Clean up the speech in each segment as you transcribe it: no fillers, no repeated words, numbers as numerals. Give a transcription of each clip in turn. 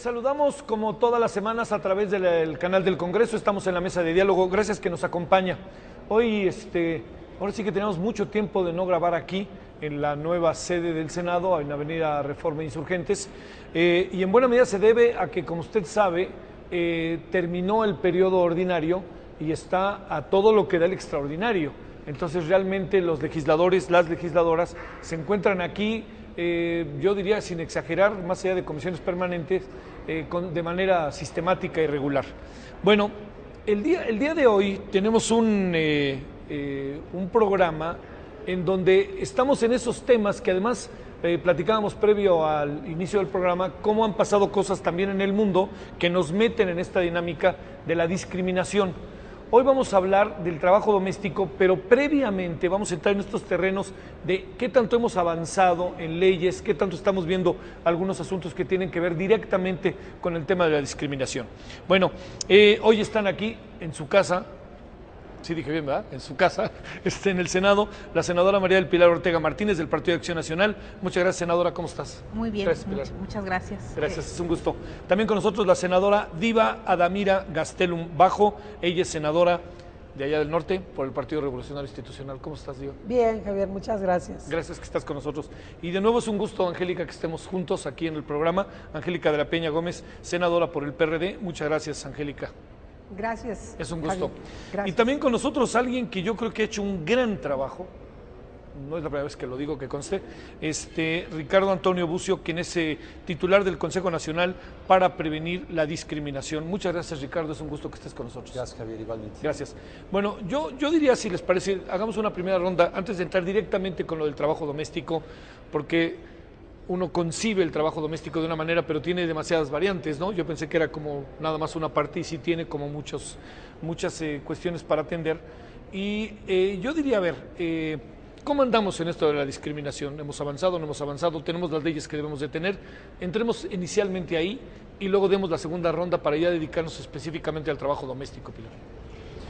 Les saludamos como todas las semanas a través del canal del Congreso. Estamos en la mesa de diálogo. Gracias que nos acompaña. Hoy, ahora sí que tenemos mucho tiempo de no grabar aquí en la nueva sede del Senado, en la Avenida Reforma Insurgentes. Y en buena medida se debe a que, como usted sabe, terminó el periodo ordinario y está a todo lo que da el extraordinario. Entonces, realmente los legisladores, las legisladoras, se encuentran aquí, yo diría sin exagerar, más allá de comisiones permanentes, de manera sistemática y regular. Bueno, el día de hoy tenemos un programa en donde estamos en esos temas que además platicábamos previo al inicio del programa, cómo han pasado cosas también en el mundo que nos meten en esta dinámica de la discriminación. Hoy vamos a hablar del trabajo doméstico, pero previamente vamos a entrar en estos terrenos de qué tanto hemos avanzado en leyes, qué tanto estamos viendo algunos asuntos que tienen que ver directamente con el tema de la discriminación. Bueno, hoy están aquí en su casa, sí dije bien, ¿verdad? En su casa, en el Senado, la senadora María del Pilar Ortega Martínez del Partido de Acción Nacional. Muchas gracias, senadora, ¿cómo estás? Muy bien, gracias, Pilar. Muchas gracias. Gracias, es un gusto. También con nosotros la senadora Diva Adamira Gastelum Bajo, ella es senadora de allá del norte por el Partido Revolucionario Institucional. ¿Cómo estás, Diva? Bien, Javier, muchas gracias. Gracias que estás con nosotros. Y de nuevo es un gusto, Angélica, que estemos juntos aquí en el programa. Angélica de la Peña Gómez, senadora por el PRD. Muchas gracias, Angélica. Gracias. Es un gusto. Gracias. Y también con nosotros alguien que yo creo que ha hecho un gran trabajo, no es la primera vez que lo digo, que conste, Ricardo Antonio Bucio, quien es titular del Consejo Nacional para Prevenir la Discriminación. Muchas gracias, Ricardo, es un gusto que estés con nosotros. Gracias, Javier, igualmente. Gracias. Bueno, yo diría, si les parece, hagamos una primera ronda antes de entrar directamente con lo del trabajo doméstico, porque uno concibe el trabajo doméstico de una manera, pero tiene demasiadas variantes, ¿no? Yo pensé que era como nada más una parte y sí tiene como muchas cuestiones para atender. Y yo diría, a ver, ¿cómo andamos en esto de la discriminación? ¿Hemos avanzado, no hemos avanzado? ¿Tenemos las leyes que debemos de tener? Entremos inicialmente ahí y luego demos la segunda ronda para ya dedicarnos específicamente al trabajo doméstico, Pilar.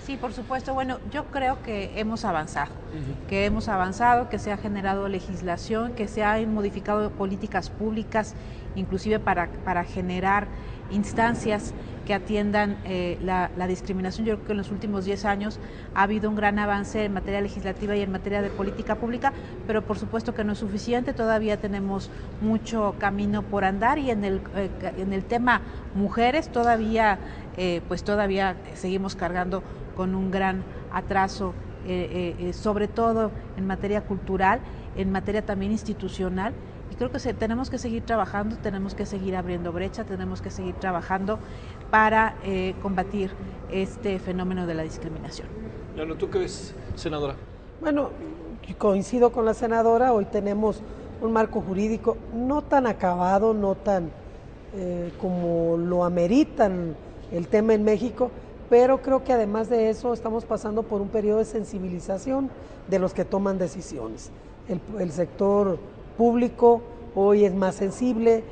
Sí, por supuesto. Bueno, yo creo que hemos avanzado, que se ha generado legislación, que se han modificado políticas públicas, inclusive para generar instancias que atiendan la discriminación. Yo creo que en los últimos 10 años ha habido un gran avance en materia legislativa y en materia de política pública, pero por supuesto que no es suficiente, todavía tenemos mucho camino por andar y en el tema mujeres todavía seguimos cargando con un gran atraso, sobre todo en materia cultural, en materia también institucional. Y creo que tenemos que seguir trabajando, tenemos que seguir abriendo brecha, tenemos que seguir trabajando para combatir este fenómeno de la discriminación. Bueno, ¿tú qué ves, senadora? Bueno, coincido con la senadora, hoy tenemos un marco jurídico no tan acabado, no tan como lo ameritan el tema en México, pero creo que además de eso estamos pasando por un periodo de sensibilización de los que toman decisiones. El sector público hoy es más sensible,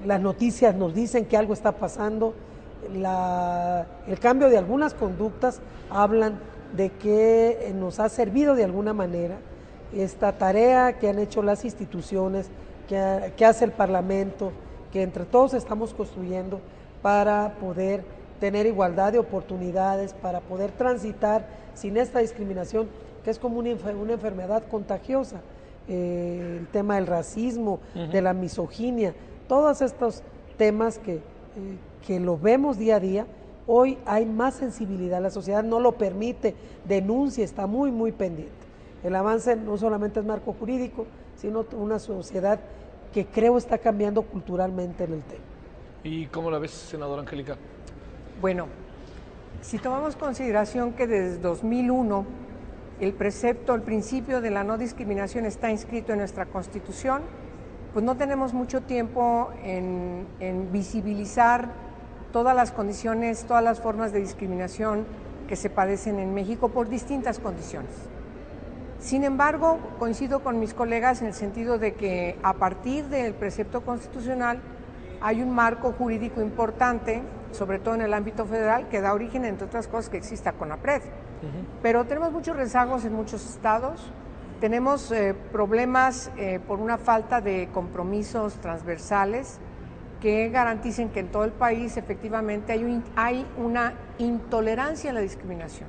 las noticias nos dicen que algo está pasando, el cambio de algunas conductas hablan de que nos ha servido de alguna manera esta tarea que han hecho las instituciones, que hace el Parlamento, que entre todos estamos construyendo para poder tener igualdad de oportunidades, para poder transitar sin esta discriminación, que es como una enfermedad contagiosa. El tema del racismo, de la misoginia, todos estos temas que lo vemos día a día. Hoy hay más sensibilidad, la sociedad no lo permite, denuncia, está muy, muy pendiente. El avance no solamente es marco jurídico, sino una sociedad que creo está cambiando culturalmente en el tema. ¿Y cómo la ves, senadora Angélica? Bueno, si tomamos consideración que desde 2001 el principio de la no discriminación está inscrito en nuestra Constitución, pues no tenemos mucho tiempo en visibilizar todas las condiciones, todas las formas de discriminación que se padecen en México por distintas condiciones. Sin embargo, coincido con mis colegas en el sentido de que a partir del precepto constitucional hay un marco jurídico importante, sobre todo en el ámbito federal, que da origen, entre otras cosas, que exista CONAPRED. Pero tenemos muchos rezagos en muchos estados, tenemos problemas por una falta de compromisos transversales, que garanticen que en todo el país efectivamente hay una intolerancia a la discriminación.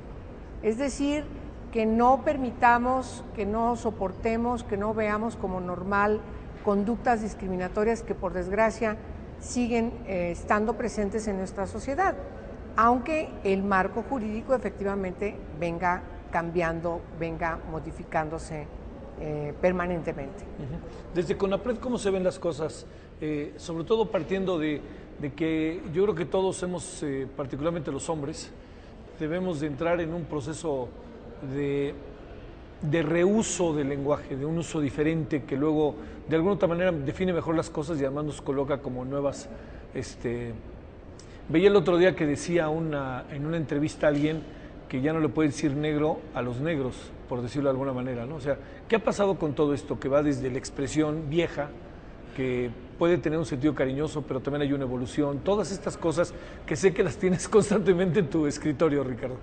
Es decir, que no permitamos, que no soportemos, que no veamos como normal conductas discriminatorias que por desgracia siguen estando presentes en nuestra sociedad, aunque el marco jurídico efectivamente venga cambiando, venga modificándose permanentemente. Desde CONAPRED, ¿cómo se ven las cosas? Sobre todo partiendo de que yo creo que todos hemos, particularmente los hombres, debemos de entrar en un proceso de reuso del lenguaje, de un uso diferente que luego de alguna otra manera define mejor las cosas y además nos coloca como nuevas. Veía el otro día que decía en una entrevista a alguien que ya no le puede decir negro a los negros, por decirlo de alguna manera, ¿no? O sea, ¿qué ha pasado con todo esto que va desde la expresión vieja, que puede tener un sentido cariñoso, pero también hay una evolución? Todas estas cosas que sé que las tienes constantemente en tu escritorio, Ricardo.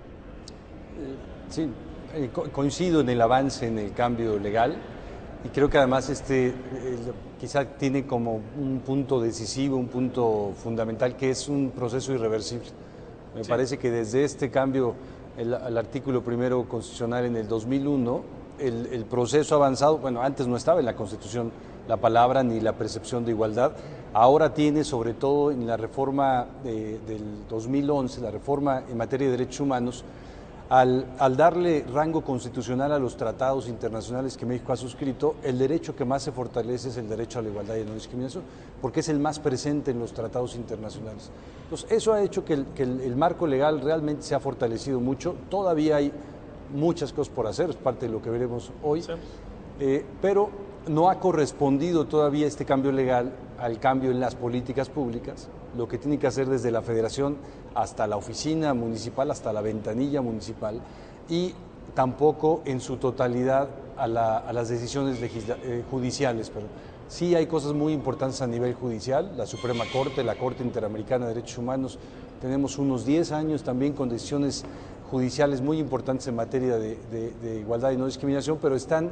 Sí, coincido en el avance, en el cambio legal, y creo que además quizá tiene como un punto decisivo, un punto fundamental, que es un proceso irreversible. Me parece que desde este cambio al artículo primero constitucional en el 2001, el proceso avanzado, bueno, antes no estaba en la Constitución la palabra ni la percepción de igualdad, ahora tiene, sobre todo en la reforma del 2011, la reforma en materia de derechos humanos, al darle rango constitucional a los tratados internacionales que México ha suscrito, el derecho que más se fortalece es el derecho a la igualdad y a la no discriminación, porque es el más presente en los tratados internacionales. Entonces, eso ha hecho que el marco legal realmente se ha fortalecido mucho. Todavía hay muchas cosas por hacer, es parte de lo que veremos hoy, sí. Pero no ha correspondido todavía este cambio legal al cambio en las políticas públicas, lo que tiene que hacer desde la Federación hasta la oficina municipal, hasta la ventanilla municipal, y tampoco en su totalidad a las decisiones judiciales. Pero sí hay cosas muy importantes a nivel judicial, la Suprema Corte, la Corte Interamericana de Derechos Humanos, tenemos unos 10 años también con decisiones judiciales muy importantes en materia de igualdad y no discriminación, pero están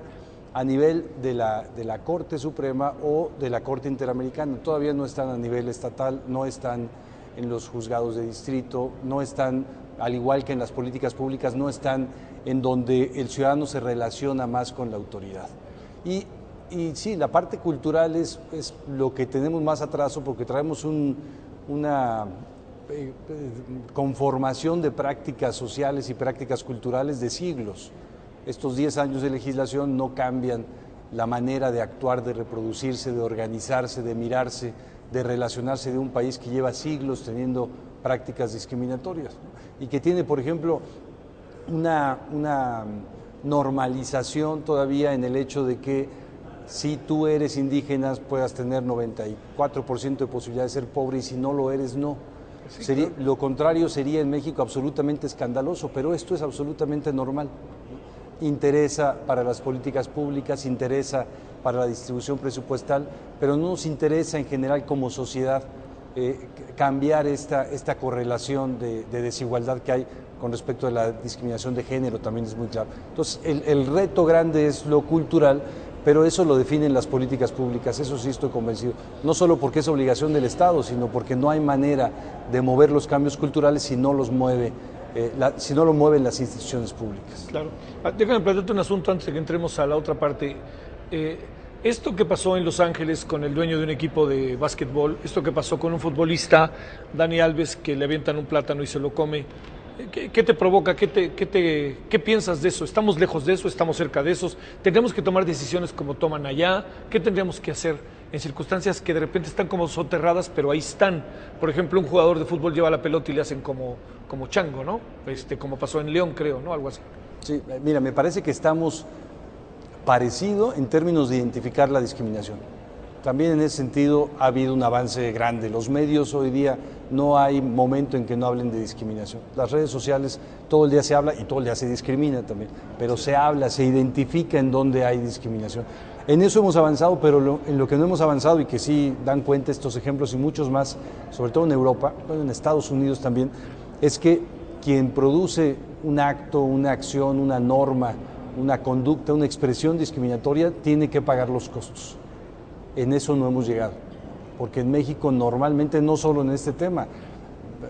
a nivel de la Corte Suprema o de la Corte Interamericana, todavía no están a nivel estatal, no están en los juzgados de distrito, no están, al igual que en las políticas públicas, no están en donde el ciudadano se relaciona más con la autoridad. Y sí, la parte cultural es lo que tenemos más atraso, porque traemos una conformación de prácticas sociales y prácticas culturales de siglos. Estos 10 años de legislación no cambian la manera de actuar, de reproducirse, de organizarse, de mirarse, de relacionarse de un país que lleva siglos teniendo prácticas discriminatorias, ¿no? Y que tiene, por ejemplo, una normalización todavía en el hecho de que si tú eres indígena puedas tener 94% de posibilidad de ser pobre y si no lo eres, no. Sí, claro. Lo contrario sería en México absolutamente escandaloso, pero esto es absolutamente normal. Interesa para las políticas públicas, interesa para la distribución presupuestal, pero no nos interesa en general como sociedad cambiar esta correlación de desigualdad que hay con respecto a la discriminación de género, también es muy claro. Entonces, el reto grande es lo cultural, pero eso lo definen las políticas públicas, eso sí estoy convencido. No solo porque es obligación del Estado, sino porque no hay manera de mover los cambios culturales si no los mueve. Si no lo mueven las instituciones públicas. Claro. Déjame plantearte un asunto antes de que entremos a la otra parte. Esto que pasó en Los Ángeles con el dueño de un equipo de básquetbol, esto que pasó con un futbolista, Dani Alves, que le avientan un plátano y se lo come, ¿qué te provoca? ¿Qué piensas de eso? ¿Estamos lejos de eso? ¿Estamos cerca de esos? ¿Tendremos que tomar decisiones como toman allá? ¿Qué tendríamos que hacer en circunstancias que de repente están como soterradas, pero ahí están? Por ejemplo, un jugador de fútbol lleva la pelota y le hacen como chango, ¿no? Como pasó en León, creo, ¿no? Algo así. Sí, mira, me parece que estamos parecido en términos de identificar la discriminación. También en ese sentido ha habido un avance grande. Los medios hoy día no hay momento en que no hablen de discriminación. Las redes sociales todo el día se habla y todo el día se discrimina también, pero se habla, se identifica en dónde hay discriminación. En eso hemos avanzado, pero en lo que no hemos avanzado y que sí dan cuenta estos ejemplos y muchos más, sobre todo en Europa, bueno, en Estados Unidos también, es que quien produce un acto, una acción, una norma, una conducta, una expresión discriminatoria, tiene que pagar los costos. En eso no hemos llegado. porque en México normalmente, no solo en este tema,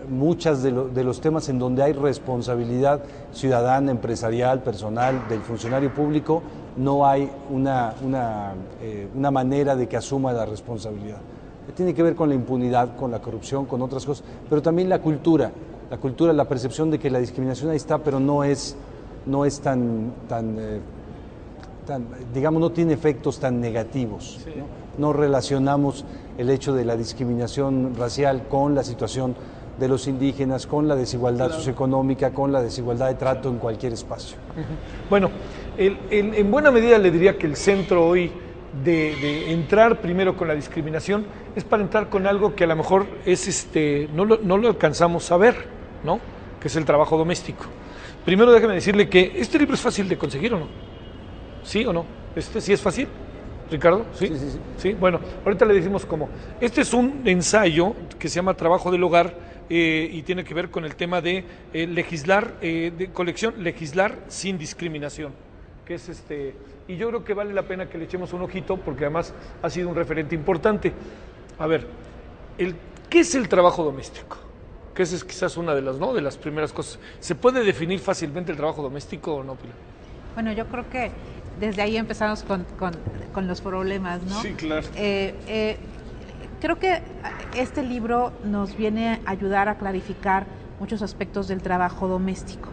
muchas de los temas en donde hay responsabilidad ciudadana, empresarial, personal, del funcionario público, no hay una manera de que asuma la responsabilidad. Tiene que ver con la impunidad, con la corrupción, con otras cosas, pero también la cultura, la percepción de que la discriminación ahí está, pero no es tan digamos, no tiene efectos tan negativos. Sí. No relacionamos el hecho de la discriminación racial con la situación de los indígenas, con la desigualdad socioeconómica, con la desigualdad de trato en cualquier espacio. Bueno, en buena medida le diría que el centro hoy de entrar primero con la discriminación es para entrar con algo que a lo mejor es no lo alcanzamos a ver, ¿no? Que es el trabajo doméstico. Primero déjeme decirle que este libro es fácil de conseguir, ¿o no? ¿Sí o no? ¿Sí es fácil, Ricardo? ¿Sí? Sí. ¿Sí? Bueno, ahorita le decimos cómo. Este es un ensayo que se llama Trabajo del Hogar y tiene que ver con el tema de legislar, de colección Legislar sin discriminación, que es y yo creo que vale la pena que le echemos un ojito porque además ha sido un referente importante. A ver, ¿qué es el trabajo doméstico? Que esa es quizás una de las primeras cosas. ¿Se puede definir fácilmente el trabajo doméstico o no, Pilar? Bueno, yo creo que desde ahí empezamos con los problemas, ¿no? Sí, claro. Creo que este libro nos viene a ayudar a clarificar muchos aspectos del trabajo doméstico.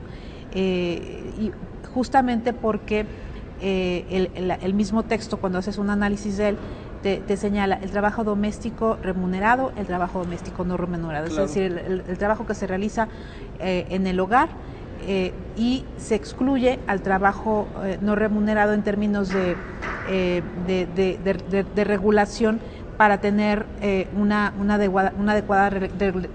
Y justamente porque el mismo texto, cuando haces un análisis de él, te señala el trabajo doméstico remunerado, el trabajo doméstico no remunerado. Claro. Es decir, el trabajo que se realiza en el hogar, y se excluye al trabajo no remunerado en términos de regulación para tener una adecuada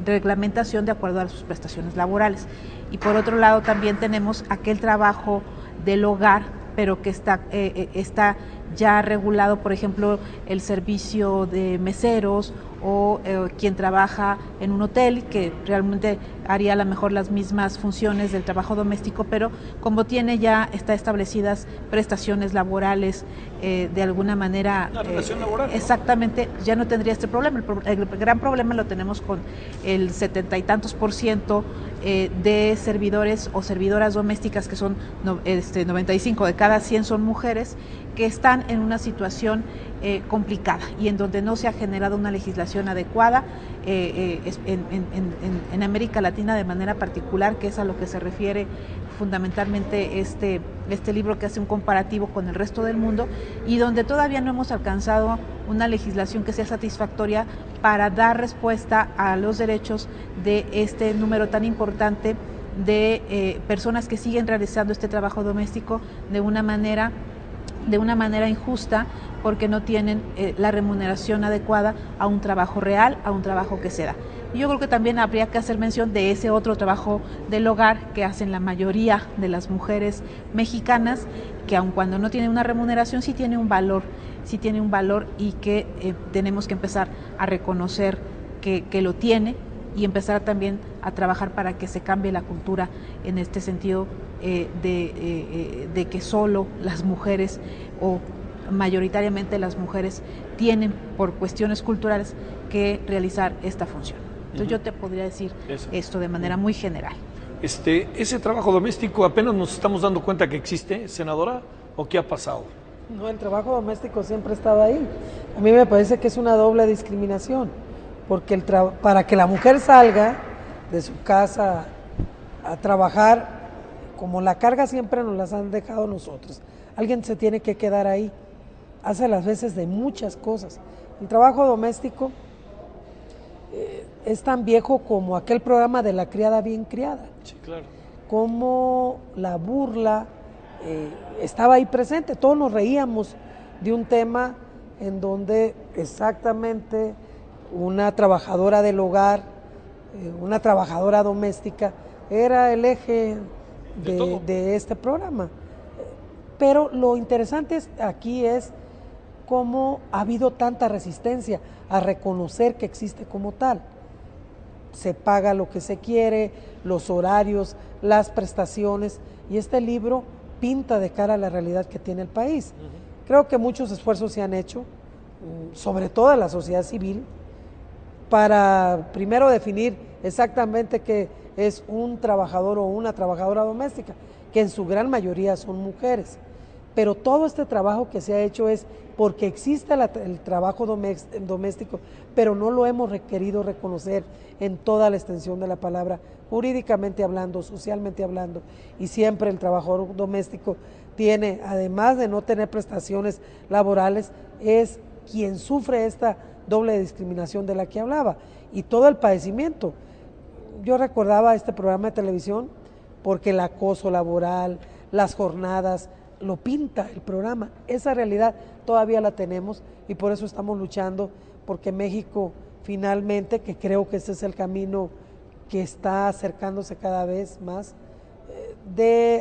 reglamentación de acuerdo a sus prestaciones laborales. Y por otro lado también tenemos aquel trabajo del hogar, pero que está ya regulado, por ejemplo, el servicio de meseros o quien trabaja en un hotel, que realmente haría a lo mejor las mismas funciones del trabajo doméstico, pero como está establecidas prestaciones laborales, de alguna manera... Una relación laboral, ¿no? Exactamente, ya no tendría este problema. El gran problema lo tenemos con el 70 y tantos % de servidores o servidoras domésticas, que son 95 de cada 100 son mujeres, que están en una situación complicada y en donde no se ha generado una legislación adecuada en América Latina de manera particular, que es a lo que se refiere fundamentalmente este libro, que hace un comparativo con el resto del mundo y donde todavía no hemos alcanzado una legislación que sea satisfactoria para dar respuesta a los derechos de este número tan importante de personas que siguen realizando este trabajo doméstico de una manera injusta, porque no tienen la remuneración adecuada a un trabajo real, a un trabajo que se da. Y yo creo que también habría que hacer mención de ese otro trabajo del hogar que hacen la mayoría de las mujeres mexicanas, que aun cuando no tiene una remuneración, sí tiene un valor y que tenemos que empezar a reconocer que lo tiene y empezar también a trabajar para que se cambie la cultura en este sentido de que solo las mujeres o mayoritariamente las mujeres tienen por cuestiones culturales que realizar esta función. Entonces yo te podría decir esto de manera muy general. ¿Ese trabajo doméstico apenas nos estamos dando cuenta que existe, senadora, o qué ha pasado? No, el trabajo doméstico siempre estaba ahí. A mí me parece que es una doble discriminación, porque para que la mujer salga de su casa a trabajar, como la carga siempre nos las han dejado nosotros, alguien se tiene que quedar ahí, hace las veces de muchas cosas. El trabajo doméstico es tan viejo como aquel programa de La criada bien criada. Sí, claro. Como la burla estaba ahí presente, todos nos reíamos de un tema en donde exactamente una trabajadora del hogar, una trabajadora doméstica, era el eje de este programa. Pero lo interesante aquí es cómo ha habido tanta resistencia a reconocer que existe como tal. Se paga lo que se quiere, los horarios, las prestaciones, y este libro pinta de cara a la realidad que tiene el país. Creo que muchos esfuerzos se han hecho, sobre todo en la sociedad civil, para primero definir exactamente qué es un trabajador o una trabajadora doméstica, que en su gran mayoría son mujeres. Pero todo este trabajo que se ha hecho es porque existe el trabajo doméstico, pero no lo hemos querido reconocer en toda la extensión de la palabra, jurídicamente hablando, socialmente hablando, y siempre el trabajador doméstico tiene, además de no tener prestaciones laborales, es quien sufre esta doble discriminación de la que hablaba, y todo el padecimiento. Yo recordaba este programa de televisión porque el acoso laboral, las jornadas, lo pinta el programa. Esa realidad todavía la tenemos y por eso estamos luchando porque México finalmente, que creo que ese es el camino que está acercándose cada vez más,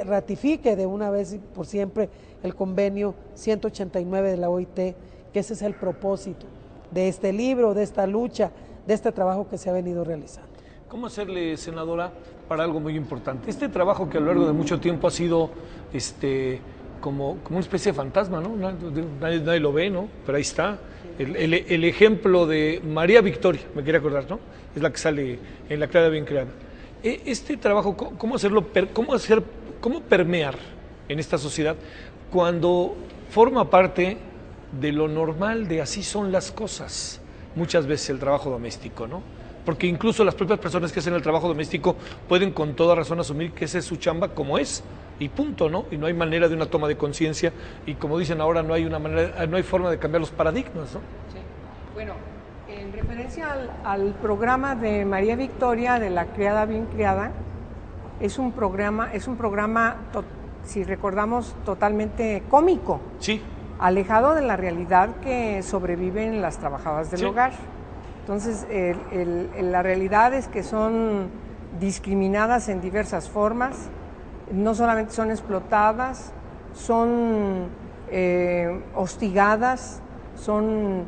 ratifique de una vez y por siempre el convenio 189 de la OIT, que ese es el propósito de este libro, de esta lucha, de este trabajo que se ha venido realizando. ¿Cómo hacerle, senadora, para algo muy importante? Este trabajo que a lo largo de mucho tiempo ha sido como una especie de fantasma, ¿no? Nadie lo ve, ¿no? Pero ahí está. El ejemplo de María Victoria, me quería acordar, ¿no? Es la que sale en La Criada Bien Criada. Este trabajo, ¿cómo permear en esta sociedad cuando forma parte de lo normal, de así son las cosas? Muchas veces el trabajo doméstico, ¿no? Porque incluso las propias personas que hacen el trabajo doméstico pueden con toda razón asumir que esa es su chamba como es, y punto, ¿no? Y no hay manera de una toma de conciencia, y como dicen ahora, no hay forma de cambiar los paradigmas, ¿no? Sí. Bueno, en referencia al programa de María Victoria, de La Criada Bien Criada, es un programa, si recordamos, totalmente cómico. Sí. Alejado de la realidad que sobreviven las trabajadoras del hogar. Entonces, la realidad es que son discriminadas en diversas formas, no solamente son explotadas, son hostigadas, son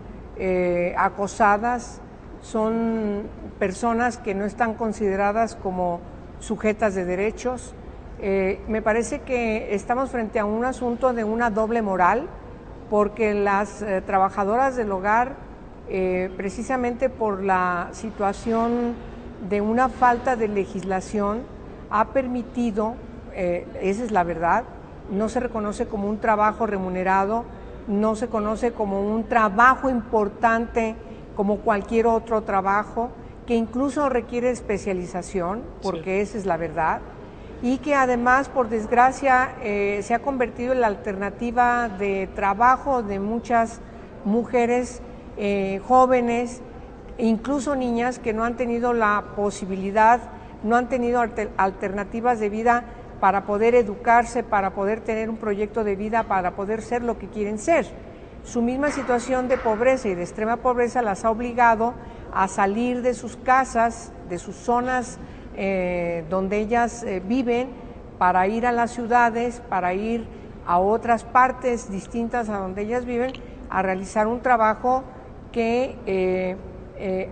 acosadas, son personas que no están consideradas como sujetas de derechos. Me parece que estamos frente a un asunto de una doble moral, porque las trabajadoras del hogar, precisamente por la situación de una falta de legislación, ha permitido, esa es la verdad, no se reconoce como un trabajo remunerado, no se conoce como un trabajo importante como cualquier otro trabajo, que incluso requiere especialización, porque esa es la verdad, y que además, por desgracia, se ha convertido en la alternativa de trabajo de muchas mujeres jóvenes, incluso niñas que no han tenido la posibilidad, no han tenido alternativas de vida para poder educarse, para poder tener un proyecto de vida, para poder ser lo que quieren ser. Su misma situación de pobreza y de extrema pobreza las ha obligado a salir de sus casas, de sus zonas donde ellas viven, para ir a las ciudades, para ir a otras partes distintas a donde ellas viven, a realizar un trabajo que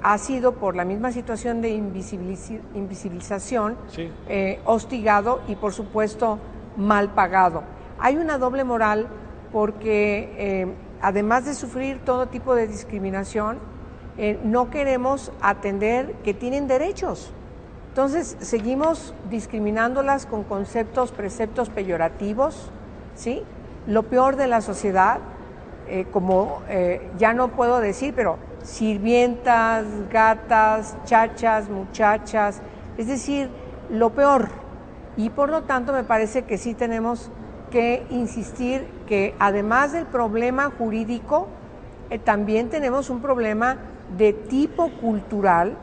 ha sido, por la misma situación de invisibilización, hostigado y, por supuesto, mal pagado. Hay una doble moral porque, además de sufrir todo tipo de discriminación, no queremos atender que tienen derechos. Entonces, seguimos discriminándolas con conceptos, preceptos peyorativos, ¿sí? Lo peor de la sociedad, ya no puedo decir, pero sirvientas, gatas, chachas, muchachas, es decir, lo peor. Y por lo tanto me parece que sí tenemos que insistir que además del problema jurídico, también tenemos un problema de tipo cultural,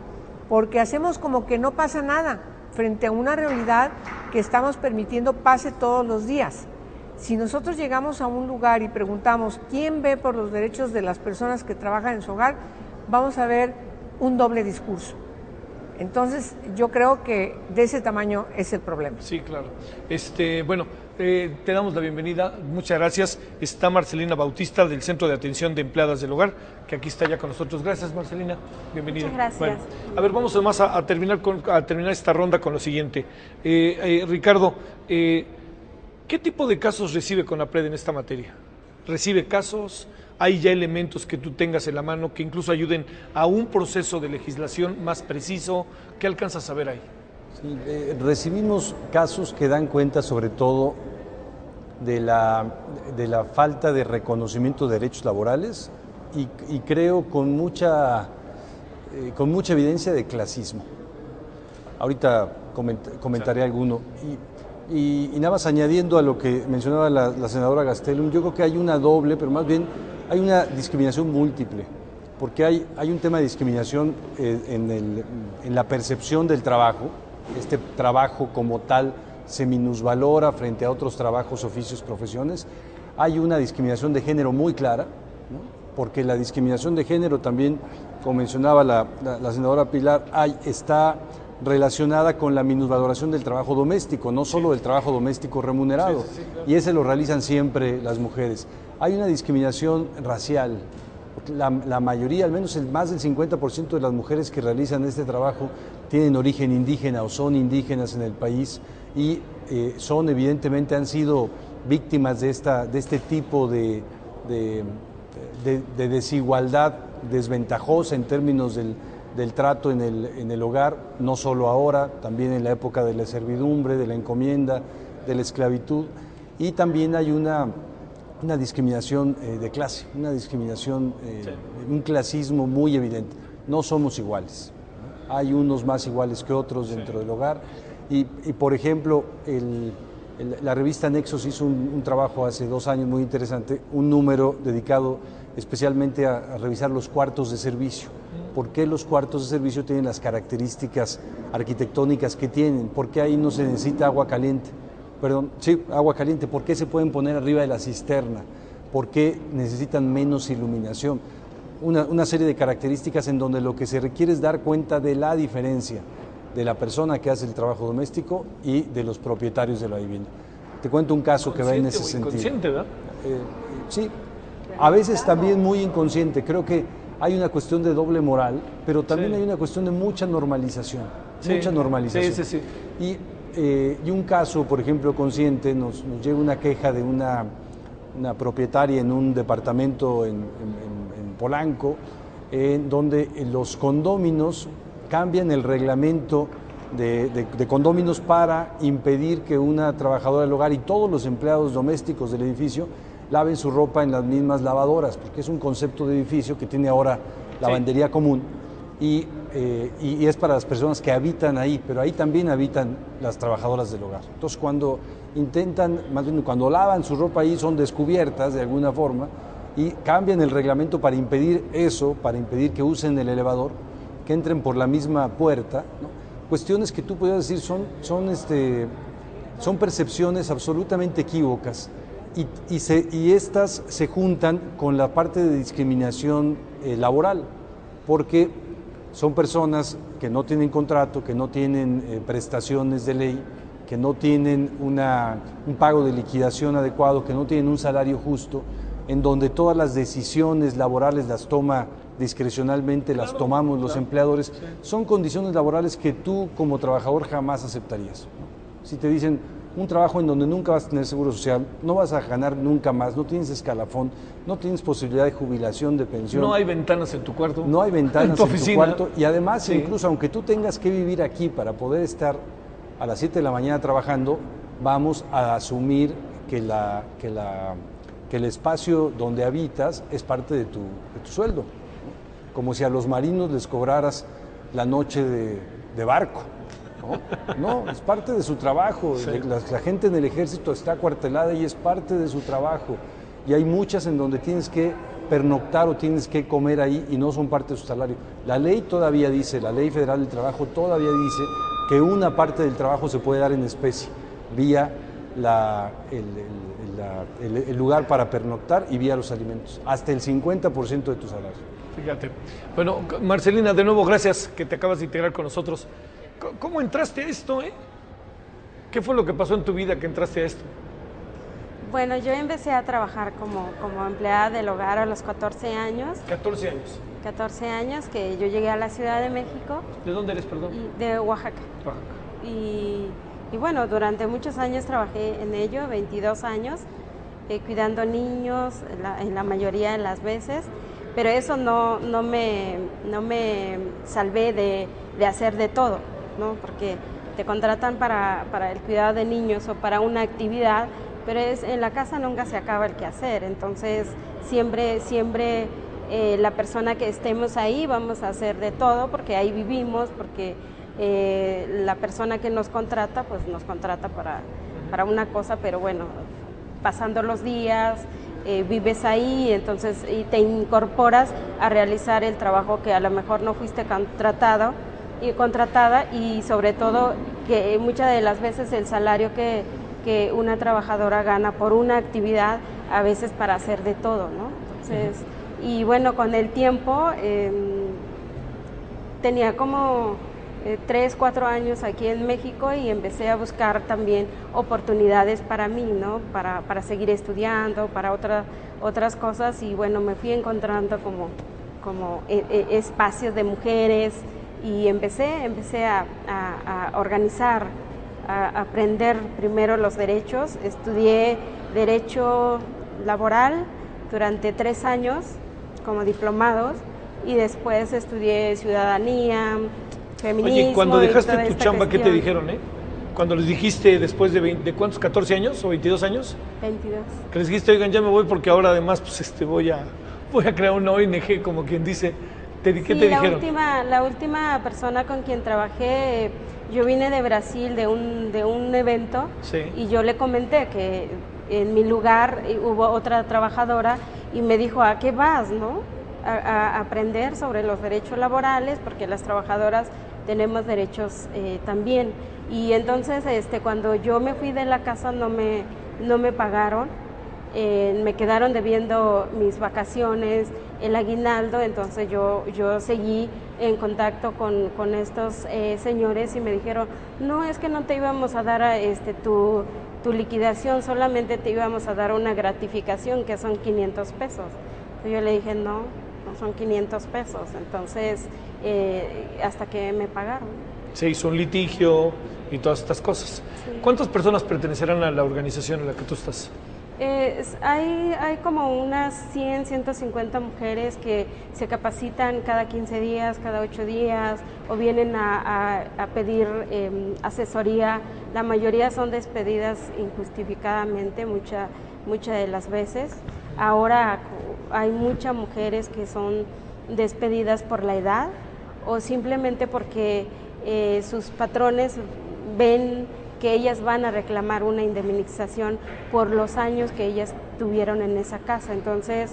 porque hacemos como que no pasa nada frente a una realidad que estamos permitiendo pase todos los días. Si nosotros llegamos a un lugar y preguntamos quién ve por los derechos de las personas que trabajan en su hogar, vamos a ver un doble discurso. Entonces, yo creo que de ese tamaño es el problema. Sí, claro. Bueno, te damos la bienvenida. Muchas gracias. Está Marcelina Bautista del Centro de Atención de Empleadas del Hogar, que aquí está ya con nosotros. Gracias, Marcelina. Bienvenida. Muchas gracias. Bueno, a ver, vamos además a terminar esta ronda con lo siguiente. Ricardo, ¿qué tipo de casos recibe CONAPRED en esta materia? ¿Recibe casos? ¿Hay ya elementos que tú tengas en la mano que incluso ayuden a un proceso de legislación más preciso? ¿Qué alcanzas a ver ahí? Sí, recibimos casos que dan cuenta sobre todo de la falta de reconocimiento de derechos laborales y creo con mucha evidencia de clasismo. Ahorita comentaré alguno. Y nada más añadiendo a lo que mencionaba la senadora Gastelum, yo creo que hay una doble, pero más bien hay una discriminación múltiple, porque hay un tema de discriminación en la percepción del trabajo. Este trabajo como tal se minusvalora frente a otros trabajos, oficios, profesiones. Hay una discriminación de género muy clara, ¿no? Porque la discriminación de género también, como mencionaba la senadora Pilar, está relacionada con la minusvaloración del trabajo doméstico, no solo del trabajo doméstico remunerado, y ese lo realizan siempre las mujeres. Hay una discriminación racial. La mayoría, al menos más del 50% de las mujeres que realizan este trabajo tienen origen indígena o son indígenas en el país y evidentemente han sido víctimas de este tipo de desigualdad desventajosa en términos del trato en el hogar, no solo ahora, también en la época de la servidumbre, de la encomienda, de la esclavitud, y también hay una discriminación de clase, una discriminación, un clasismo muy evidente. No somos iguales, ¿no? Hay unos más iguales que otros dentro del hogar y por ejemplo, la revista Nexos hizo un trabajo hace 2 años muy interesante, un número dedicado especialmente a revisar los cuartos de servicio. ¿Por qué los cuartos de servicio tienen las características arquitectónicas que tienen? ¿Por qué ahí no se necesita agua caliente? Agua caliente. ¿Por qué se pueden poner arriba de la cisterna? ¿Por qué necesitan menos iluminación? Una serie de características en donde lo que se requiere es dar cuenta de la diferencia de la persona que hace el trabajo doméstico y de los propietarios de la vivienda. Te cuento un caso que va en ese sentido. Inconsciente, ¿verdad? Sí, a veces también muy inconsciente. Creo que hay una cuestión de doble moral, pero también hay una cuestión de mucha normalización. Mucha normalización. Sí. Y un caso, por ejemplo, consciente, nos llega una queja de una propietaria en un departamento en Polanco, donde los condóminos cambian el reglamento de condóminos para impedir que una trabajadora del hogar y todos los empleados domésticos del edificio laven su ropa en las mismas lavadoras, porque es un concepto de edificio que tiene ahora lavandería común y es para las personas que habitan ahí, pero ahí también habitan las trabajadoras del hogar. Entonces cuando cuando lavan su ropa ahí son descubiertas de alguna forma y cambian el reglamento para impedir eso, para impedir que usen el elevador, que entren por la misma puerta, ¿no? Cuestiones que tú podrías decir son percepciones absolutamente equívocas y estas se juntan con la parte de discriminación laboral, porque son personas que no tienen contrato, que no tienen prestaciones de ley, que no tienen un pago de liquidación adecuado, que no tienen un salario justo, en donde todas las decisiones laborales las toma discrecionalmente, las tomamos los empleadores. Son condiciones laborales que tú como trabajador jamás aceptarías, ¿no? Si te dicen un trabajo en donde nunca vas a tener seguro social, no vas a ganar nunca más, no tienes escalafón, no tienes posibilidad de jubilación, de pensión. No hay ventanas en tu cuarto. No hay ventanas en tu cuarto. Y además, incluso aunque tú tengas que vivir aquí para poder estar a las 7 de la mañana trabajando, vamos a asumir que el espacio donde habitas es parte de tu sueldo. Como si a los marinos les cobraras la noche de barco. No, es parte de su trabajo. La gente en el ejército está acuartelada y es parte de su trabajo. Y hay muchas en donde tienes que pernoctar o tienes que comer ahí y no son parte de su salario. La ley todavía dice, la Ley Federal del Trabajo todavía dice que una parte del trabajo se puede dar en especie, vía el lugar para pernoctar y vía los alimentos, hasta el 50% de tu salario. Fíjate. Bueno, Marcelina, de nuevo, gracias que te acabas de integrar con nosotros. ¿Cómo entraste a esto, ¿Qué fue lo que pasó en tu vida que entraste a esto? Bueno, yo empecé a trabajar como empleada del hogar a los 14 años. 14 años. 14 años que yo llegué a la Ciudad de México. ¿De dónde eres, perdón? De Oaxaca. Y bueno, durante muchos años trabajé en ello, 22 años. cuidando niños en la mayoría de las veces, pero eso no me salvé de hacer de todo, ¿no? Porque te contratan para el cuidado de niños o para una actividad, pero en la casa nunca se acaba el quehacer, entonces siempre la persona que estemos ahí vamos a hacer de todo, porque ahí vivimos, porque la persona que nos contrata, pues nos contrata para una cosa, pero bueno, pasando los días, vives ahí, entonces y te incorporas a realizar el trabajo que a lo mejor no fuiste contratada, y sobre todo que muchas de las veces el salario que una trabajadora gana por una actividad, a veces para hacer de todo, ¿no? Entonces, y bueno, con el tiempo tenía como 3, 4 años aquí en México y empecé a buscar también oportunidades para mí, ¿no? Para seguir estudiando, para otras cosas, y bueno, me fui encontrando como espacios de mujeres, y empecé a organizar, a aprender primero los derechos. Estudié Derecho Laboral durante 3 años como diplomados, y después estudié Ciudadanía, Feminismo. Oye, cuando dejaste tu chamba, cuestión. ¿qué te dijeron, Cuando les dijiste después de ¿cuántos? ¿14 años o 22 años? 22. Que les dijiste, oigan, ya me voy porque ahora además pues voy a crear una ONG, como quien dice. ¿Qué te dijeron? La última persona con quien trabajé, yo vine de Brasil de un evento, sí, y yo le comenté que en mi lugar hubo otra trabajadora y me dijo, ¿a qué vas, no? A aprender sobre los derechos laborales, porque las trabajadoras tenemos derechos también. Y entonces cuando yo me fui de la casa no me pagaron, me quedaron debiendo mis vacaciones, el aguinaldo, entonces yo seguí en contacto con estos señores, y me dijeron, no, es que no te íbamos a dar tu liquidación, solamente te íbamos a dar una gratificación que son 500 pesos. Entonces yo le dije, no son 500 pesos, entonces hasta que me pagaron. Se hizo un litigio y todas estas cosas. Sí. ¿Cuántas personas pertenecerán a la organización en la que tú estás? Hay como unas 100, 150 mujeres que se capacitan cada 15 días, cada 8 días, o vienen a pedir asesoría. La mayoría son despedidas injustificadamente, muchas de las veces. Ahora hay muchas mujeres que son despedidas por la edad, o simplemente porque sus patrones ven que ellas van a reclamar una indemnización por los años que ellas tuvieron en esa casa. Entonces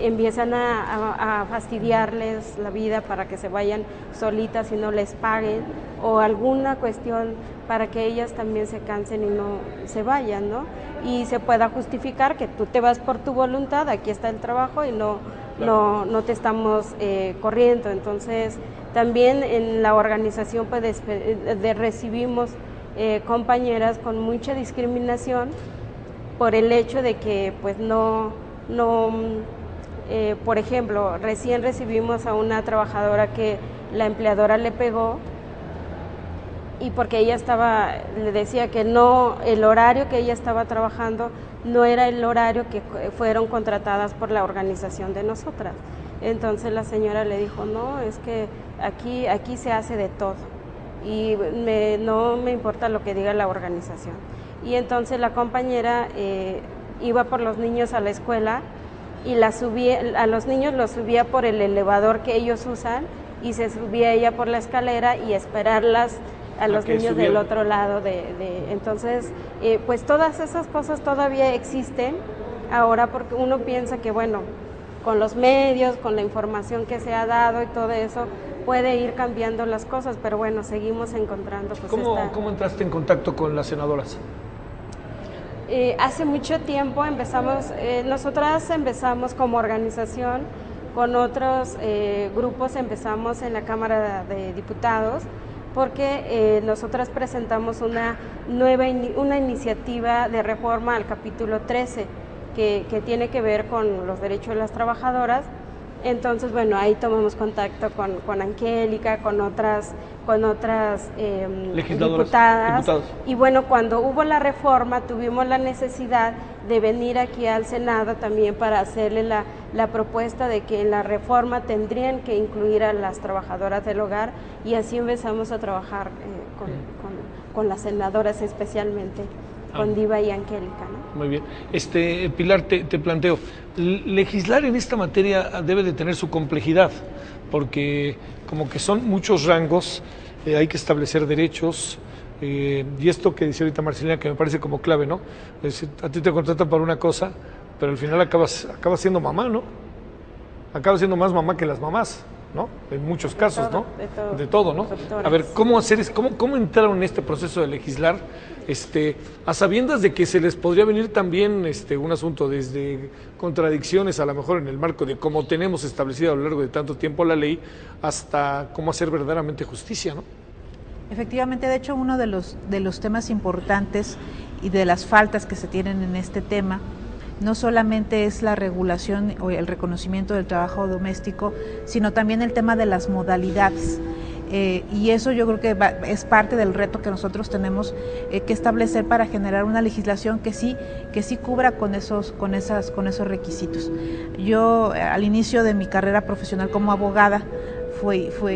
empiezan a fastidiarles la vida para que se vayan solitas y no les paguen, o alguna cuestión para que ellas también se cansen y no se vayan, ¿no? Y se pueda justificar que tú te vas por tu voluntad, aquí está el trabajo y no te estamos corriendo. Entonces también en la organización pues recibimos compañeras con mucha discriminación por el hecho de que pues por ejemplo, recién recibimos a una trabajadora que la empleadora le pegó, y porque ella le decía que no, el horario que ella estaba trabajando no era el horario que fueron contratadas por la organización de nosotras. Entonces la señora le dijo, no, es que aquí se hace de todo, y no me importa lo que diga la organización. Y entonces la compañera iba por los niños a la escuela, y a los niños los subía por el elevador que ellos usan, y se subía ella por la escalera y esperarlas a los niños del otro lado entonces pues todas esas cosas todavía existen ahora, porque uno piensa que bueno, con los medios, con la información que se ha dado y todo eso, puede ir cambiando las cosas, pero bueno, seguimos encontrando pues ¿Cómo entraste en contacto con las senadoras? Hace mucho tiempo nosotras empezamos como organización, con otros grupos empezamos en la Cámara de Diputados, porque nosotras presentamos una iniciativa de reforma al capítulo 13 que tiene que ver con los derechos de las trabajadoras, Entonces, bueno, ahí tomamos contacto con Angélica, con otras diputadas. Y bueno, cuando hubo la reforma, tuvimos la necesidad de venir aquí al Senado también para hacerle la propuesta de que en la reforma tendrían que incluir a las trabajadoras del hogar, y así empezamos a trabajar con las senadoras, especialmente con Diva y Angélica, ¿no? Muy bien. Pilar, te planteo, legislar en esta materia debe de tener su complejidad, porque como que son muchos rangos, hay que establecer derechos, y esto que dice ahorita Marcelina, que me parece como clave, ¿no? Es decir, a ti te contratan para una cosa, pero al final acabas siendo mamá, ¿no? Acabas siendo más mamá que las mamás, ¿no? En muchos casos, ¿no? De todo, ¿no? A ver, ¿cómo entraron en este proceso de legislar, a sabiendas de que se les podría venir también un asunto desde contradicciones, a lo mejor en el marco de cómo tenemos establecida a lo largo de tanto tiempo la ley, hasta cómo hacer verdaderamente justicia, ¿no? Efectivamente, de hecho, uno de los temas importantes y de las faltas que se tienen en este tema no solamente es la regulación o el reconocimiento del trabajo doméstico, sino también el tema de las modalidades. Y eso yo creo que es parte del reto que nosotros tenemos que establecer para generar una legislación que sí cubra con esos requisitos. Yo al inicio de mi carrera profesional como abogada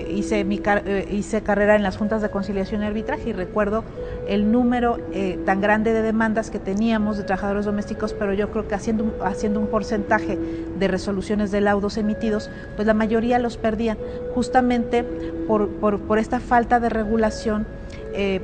hice carrera en las juntas de conciliación y arbitraje, y recuerdo el número tan grande de demandas que teníamos de trabajadores domésticos, pero yo creo que haciendo un porcentaje de resoluciones de laudos emitidos, pues la mayoría los perdían, justamente por esta falta de regulación,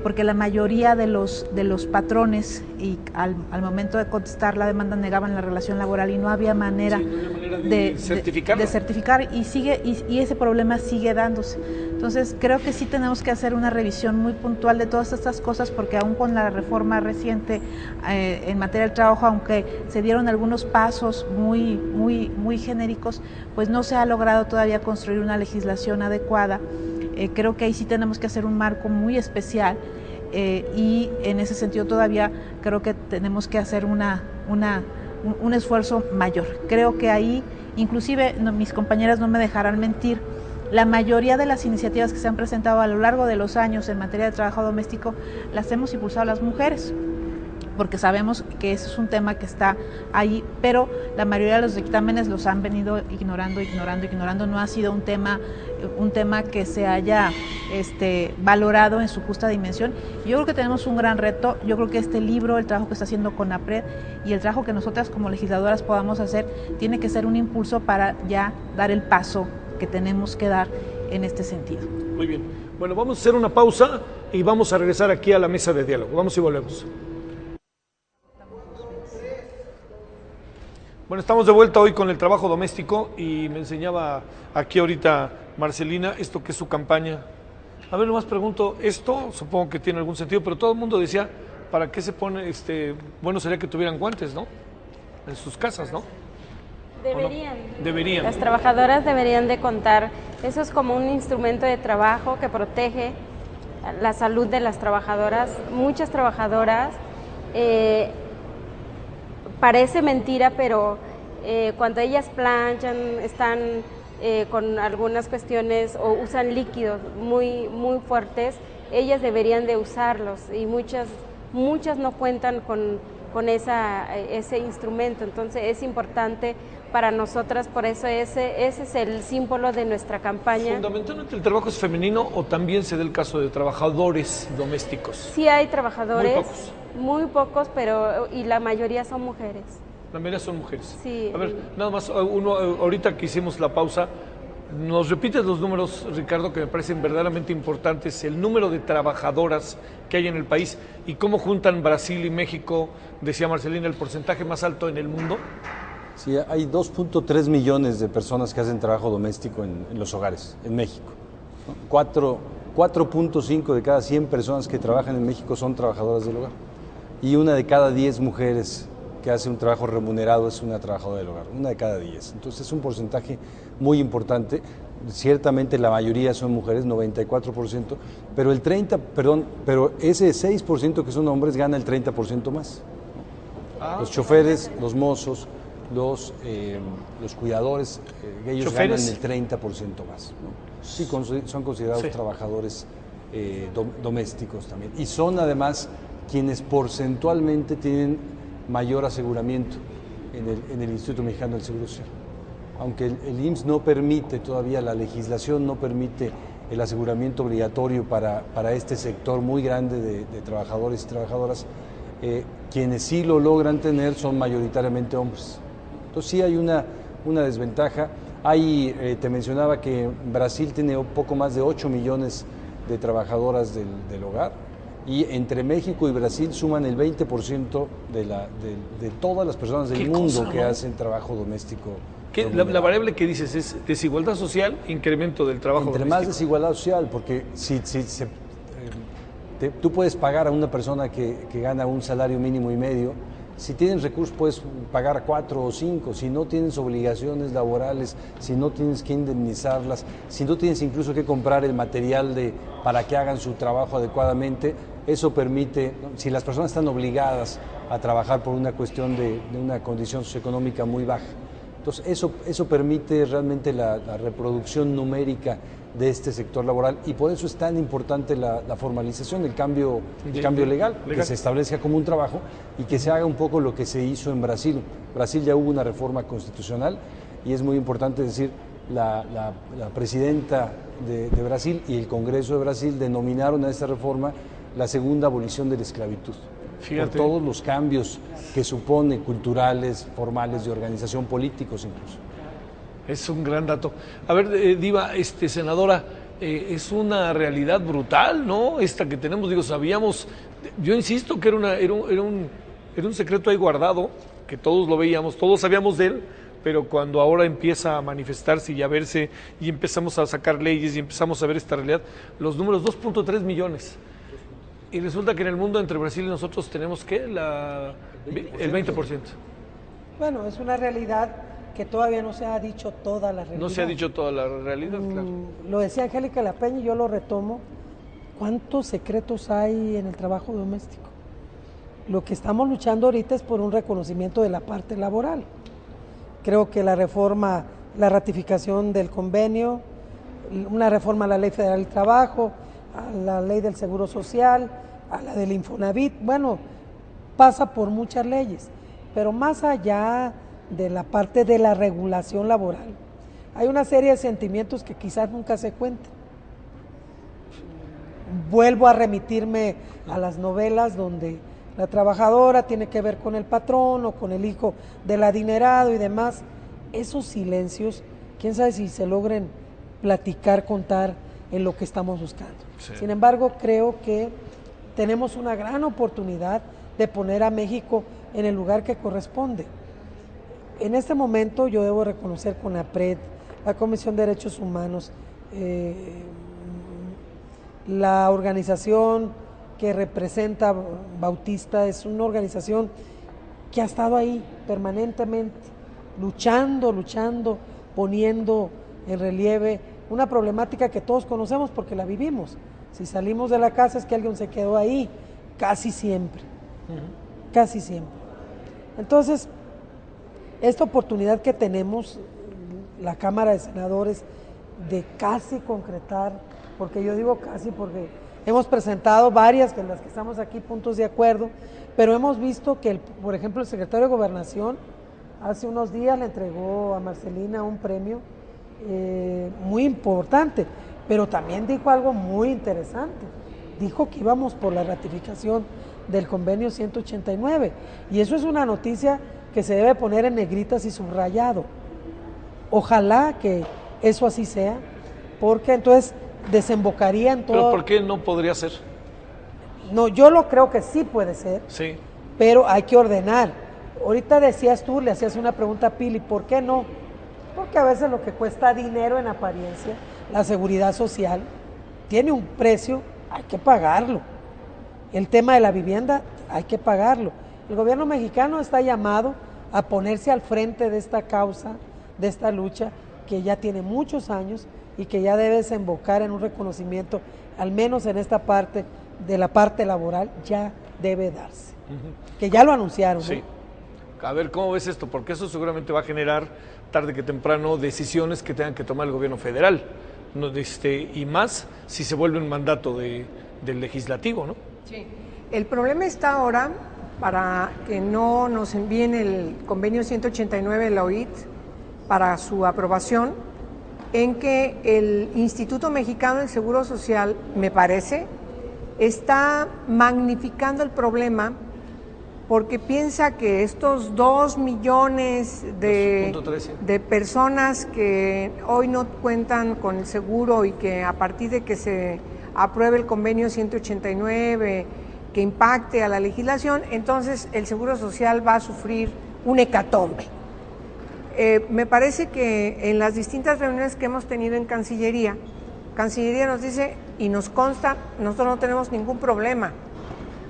porque la mayoría de los patrones y al momento de contestar la demanda negaban la relación laboral, y no había manera de certificar, y ese problema sigue dándose. Entonces creo que sí tenemos que hacer una revisión muy puntual de todas estas cosas, porque aún con la reforma reciente en materia del trabajo, aunque se dieron algunos pasos muy genéricos, pues no se ha logrado todavía construir una legislación adecuada. Creo que ahí sí tenemos que hacer un marco muy especial, y en ese sentido todavía creo que tenemos que hacer un esfuerzo mayor. Creo que ahí, inclusive mis compañeras no me dejarán mentir, la mayoría de las iniciativas que se han presentado a lo largo de los años en materia de trabajo doméstico las hemos impulsado las mujeres, porque sabemos que ese es un tema que está ahí, pero la mayoría de los dictámenes los han venido ignorando. No ha sido un tema que se haya valorado en su justa dimensión. Yo creo que tenemos un gran reto. Yo creo que este libro, el trabajo que está haciendo CONAPRED y el trabajo que nosotras como legisladoras podamos hacer, tiene que ser un impulso para ya dar el paso que tenemos que dar en este sentido. Muy bien. Bueno, vamos a hacer una pausa y vamos a regresar aquí a la mesa de diálogo. Vamos y volvemos. Bueno, estamos de vuelta hoy con el trabajo doméstico, y me enseñaba aquí ahorita Marcelina esto que es su campaña. A ver, nomás pregunto, esto supongo que tiene algún sentido, pero todo el mundo decía, ¿para qué se pone, bueno sería que tuvieran guantes, ¿no? En sus casas, ¿no? Deberían. ¿No? Deberían. Las trabajadoras deberían de contar, eso es como un instrumento de trabajo que protege la salud de las trabajadoras. Muchas trabajadoras, parece mentira, pero cuando ellas planchan, están con algunas cuestiones o usan líquidos muy fuertes, ellas deberían de usarlos, y muchas no cuentan con ese instrumento. Entonces es importante para nosotras, por eso ese es el símbolo de nuestra campaña. ¿Fundamentalmente el trabajo es femenino o también se da el caso de trabajadores domésticos? Sí hay trabajadores, muy pocos, pero y la mayoría son mujeres. La mayoría son mujeres. Sí. A ver, nada más, ahorita que hicimos la pausa, ¿nos repites los números, Ricardo, que me parecen verdaderamente importantes? El número de trabajadoras que hay en el país y cómo juntan Brasil y México, decía Marcelina, el porcentaje más alto en el mundo. Sí, hay 2.3 millones de personas que hacen trabajo doméstico en los hogares, en México. 4.5 de cada 100 personas que trabajan en México son trabajadoras del hogar. Y una de cada 10 mujeres que hace un trabajo remunerado es una trabajadora del hogar, una de cada 10. Entonces es un porcentaje muy importante. Ciertamente la mayoría son mujeres, 94%, pero pero ese 6% que son hombres gana el 30% más. Los choferes, los mozos, los cuidadores, ellos ¿Choferes? ganan el 30% más, ¿no? Sí, son considerados Sí. trabajadores domésticos también. Y son además quienes porcentualmente tienen mayor aseguramiento en el Instituto Mexicano del Seguro Social. Aunque el IMSS no permite todavía, la legislación no permite el aseguramiento obligatorio para este sector muy grande de trabajadores y trabajadoras, quienes sí lo logran tener son mayoritariamente hombres. Entonces sí hay una desventaja. Te mencionaba que Brasil tiene un poco más de 8 millones de trabajadoras del hogar, y entre México y Brasil suman el 20% de todas las personas del mundo que hacen trabajo doméstico. La variable que dices es desigualdad social, incremento del trabajo Entre doméstico. más desigualdad social, porque tú puedes pagar a una persona que gana un salario mínimo y medio, si tienes recursos puedes pagar 4 o 5, si no tienes obligaciones laborales, si no tienes que indemnizarlas, si no tienes incluso que comprar el material para que hagan su trabajo adecuadamente, eso permite, ¿no? Si las personas están obligadas a trabajar por una cuestión de una condición socioeconómica muy baja. Entonces eso permite realmente la reproducción numérica de este sector laboral, y por eso es tan importante la formalización, el cambio legal, que se establezca como un trabajo y que se haga un poco lo que se hizo en Brasil. Brasil ya hubo una reforma constitucional, y es muy importante decir, la presidenta de Brasil y el Congreso de Brasil denominaron a esta reforma la segunda abolición de la esclavitud. Fíjate. Por todos los cambios que supone, culturales, formales, de organización, políticos incluso. Es un gran dato. A ver, Diva, senadora, es una realidad brutal, ¿no? Esta que tenemos, digo, sabíamos, yo insisto que era un secreto ahí guardado, que todos lo veíamos, todos sabíamos de él, pero cuando ahora empieza a manifestarse y a verse, y empezamos a sacar leyes y empezamos a ver esta realidad, los números, 2.3 millones. Y resulta que en el mundo, entre Brasil y nosotros, tenemos ¿qué? El 20%. Bueno, es una realidad que todavía no se ha dicho toda la realidad. No se ha dicho toda la realidad, claro. Lo decía Angélica La Peña y yo lo retomo. ¿Cuántos secretos hay en el trabajo doméstico? Lo que estamos luchando ahorita es por un reconocimiento de la parte laboral. Creo que la reforma, la ratificación del convenio, una reforma a la Ley Federal del Trabajo, a la Ley del Seguro Social, a la del Infonavit, bueno, pasa por muchas leyes, pero más allá de la parte de la regulación laboral, hay una serie de sentimientos que quizás nunca se cuentan. Vuelvo a remitirme a las novelas donde la trabajadora tiene que ver con el patrón o con el hijo del adinerado y demás. Esos silencios, quién sabe si se logren platicar, contar en lo que estamos buscando. Sí. Sin embargo, creo que tenemos una gran oportunidad de poner a México en el lugar que corresponde. En este momento yo debo reconocer con la PRED, la Comisión de Derechos Humanos, la organización que representa Bautista es una organización que ha estado ahí permanentemente, luchando, poniendo en relieve una problemática que todos conocemos porque la vivimos. Si salimos de la casa es que alguien se quedó ahí, casi siempre, casi siempre. Entonces, esta oportunidad que tenemos, la Cámara de Senadores, de casi concretar, porque yo digo casi porque hemos presentado varias, que en las que estamos aquí, puntos de acuerdo, pero hemos visto que, por ejemplo, el secretario de Gobernación hace unos días le entregó a Marcelina un premio muy importante, pero también dijo algo muy interesante. Dijo que íbamos por la ratificación del convenio 189, y eso es una noticia que se debe poner en negritas y subrayado. Ojalá que eso así sea, porque entonces desembocaría en todo. ¿Pero por qué no podría ser? No, yo lo creo que sí puede ser, sí, pero hay que ordenar. Ahorita decías tú, le hacías una pregunta a Pili, ¿por qué no? Porque a veces lo que cuesta dinero en apariencia, la seguridad social, tiene un precio, hay que pagarlo. El tema de la vivienda, hay que pagarlo. El gobierno mexicano está llamado a ponerse al frente de esta causa, de esta lucha, que ya tiene muchos años y que ya debe desembocar en un reconocimiento, al menos en esta parte, de la parte laboral, ya debe darse. Que ya lo anunciaron, sí. ¿no? A ver, ¿cómo ves esto? Porque eso seguramente va a generar, tarde que temprano, decisiones que tengan que tomar el gobierno federal. ¿No? Y más si se vuelve un mandato del legislativo, ¿no? Sí. El problema está ahora, para que no nos envíen el convenio 189 de la OIT para su aprobación, en que el Instituto Mexicano del Seguro Social, me parece, está magnificando el problema porque piensa que estos 2 millones de personas que hoy no cuentan con el seguro y que a partir de que se apruebe el convenio 189 que impacte a la legislación, entonces el Seguro Social va a sufrir un hecatombe. Me parece que en las distintas reuniones que hemos tenido en Cancillería nos dice y nos consta, nosotros no tenemos ningún problema.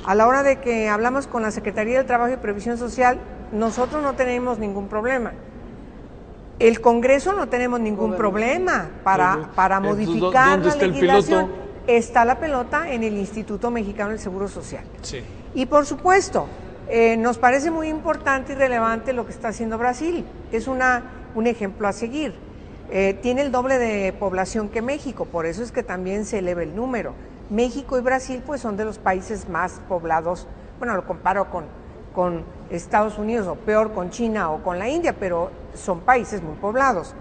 A la hora de que hablamos con la Secretaría del Trabajo y Previsión Social, nosotros no tenemos ningún problema. El Congreso no tenemos ningún problema para modificar la legislación. Está la pelota en el Instituto Mexicano del Seguro Social. Sí. Y por supuesto, nos parece muy importante y relevante lo que está haciendo Brasil. Es un ejemplo a seguir. Tiene el doble de población que México, por eso es que también se eleva el número. México y Brasil pues son de los países más poblados, bueno, lo comparo con Estados Unidos o peor con China o con la India, pero son países muy poblados.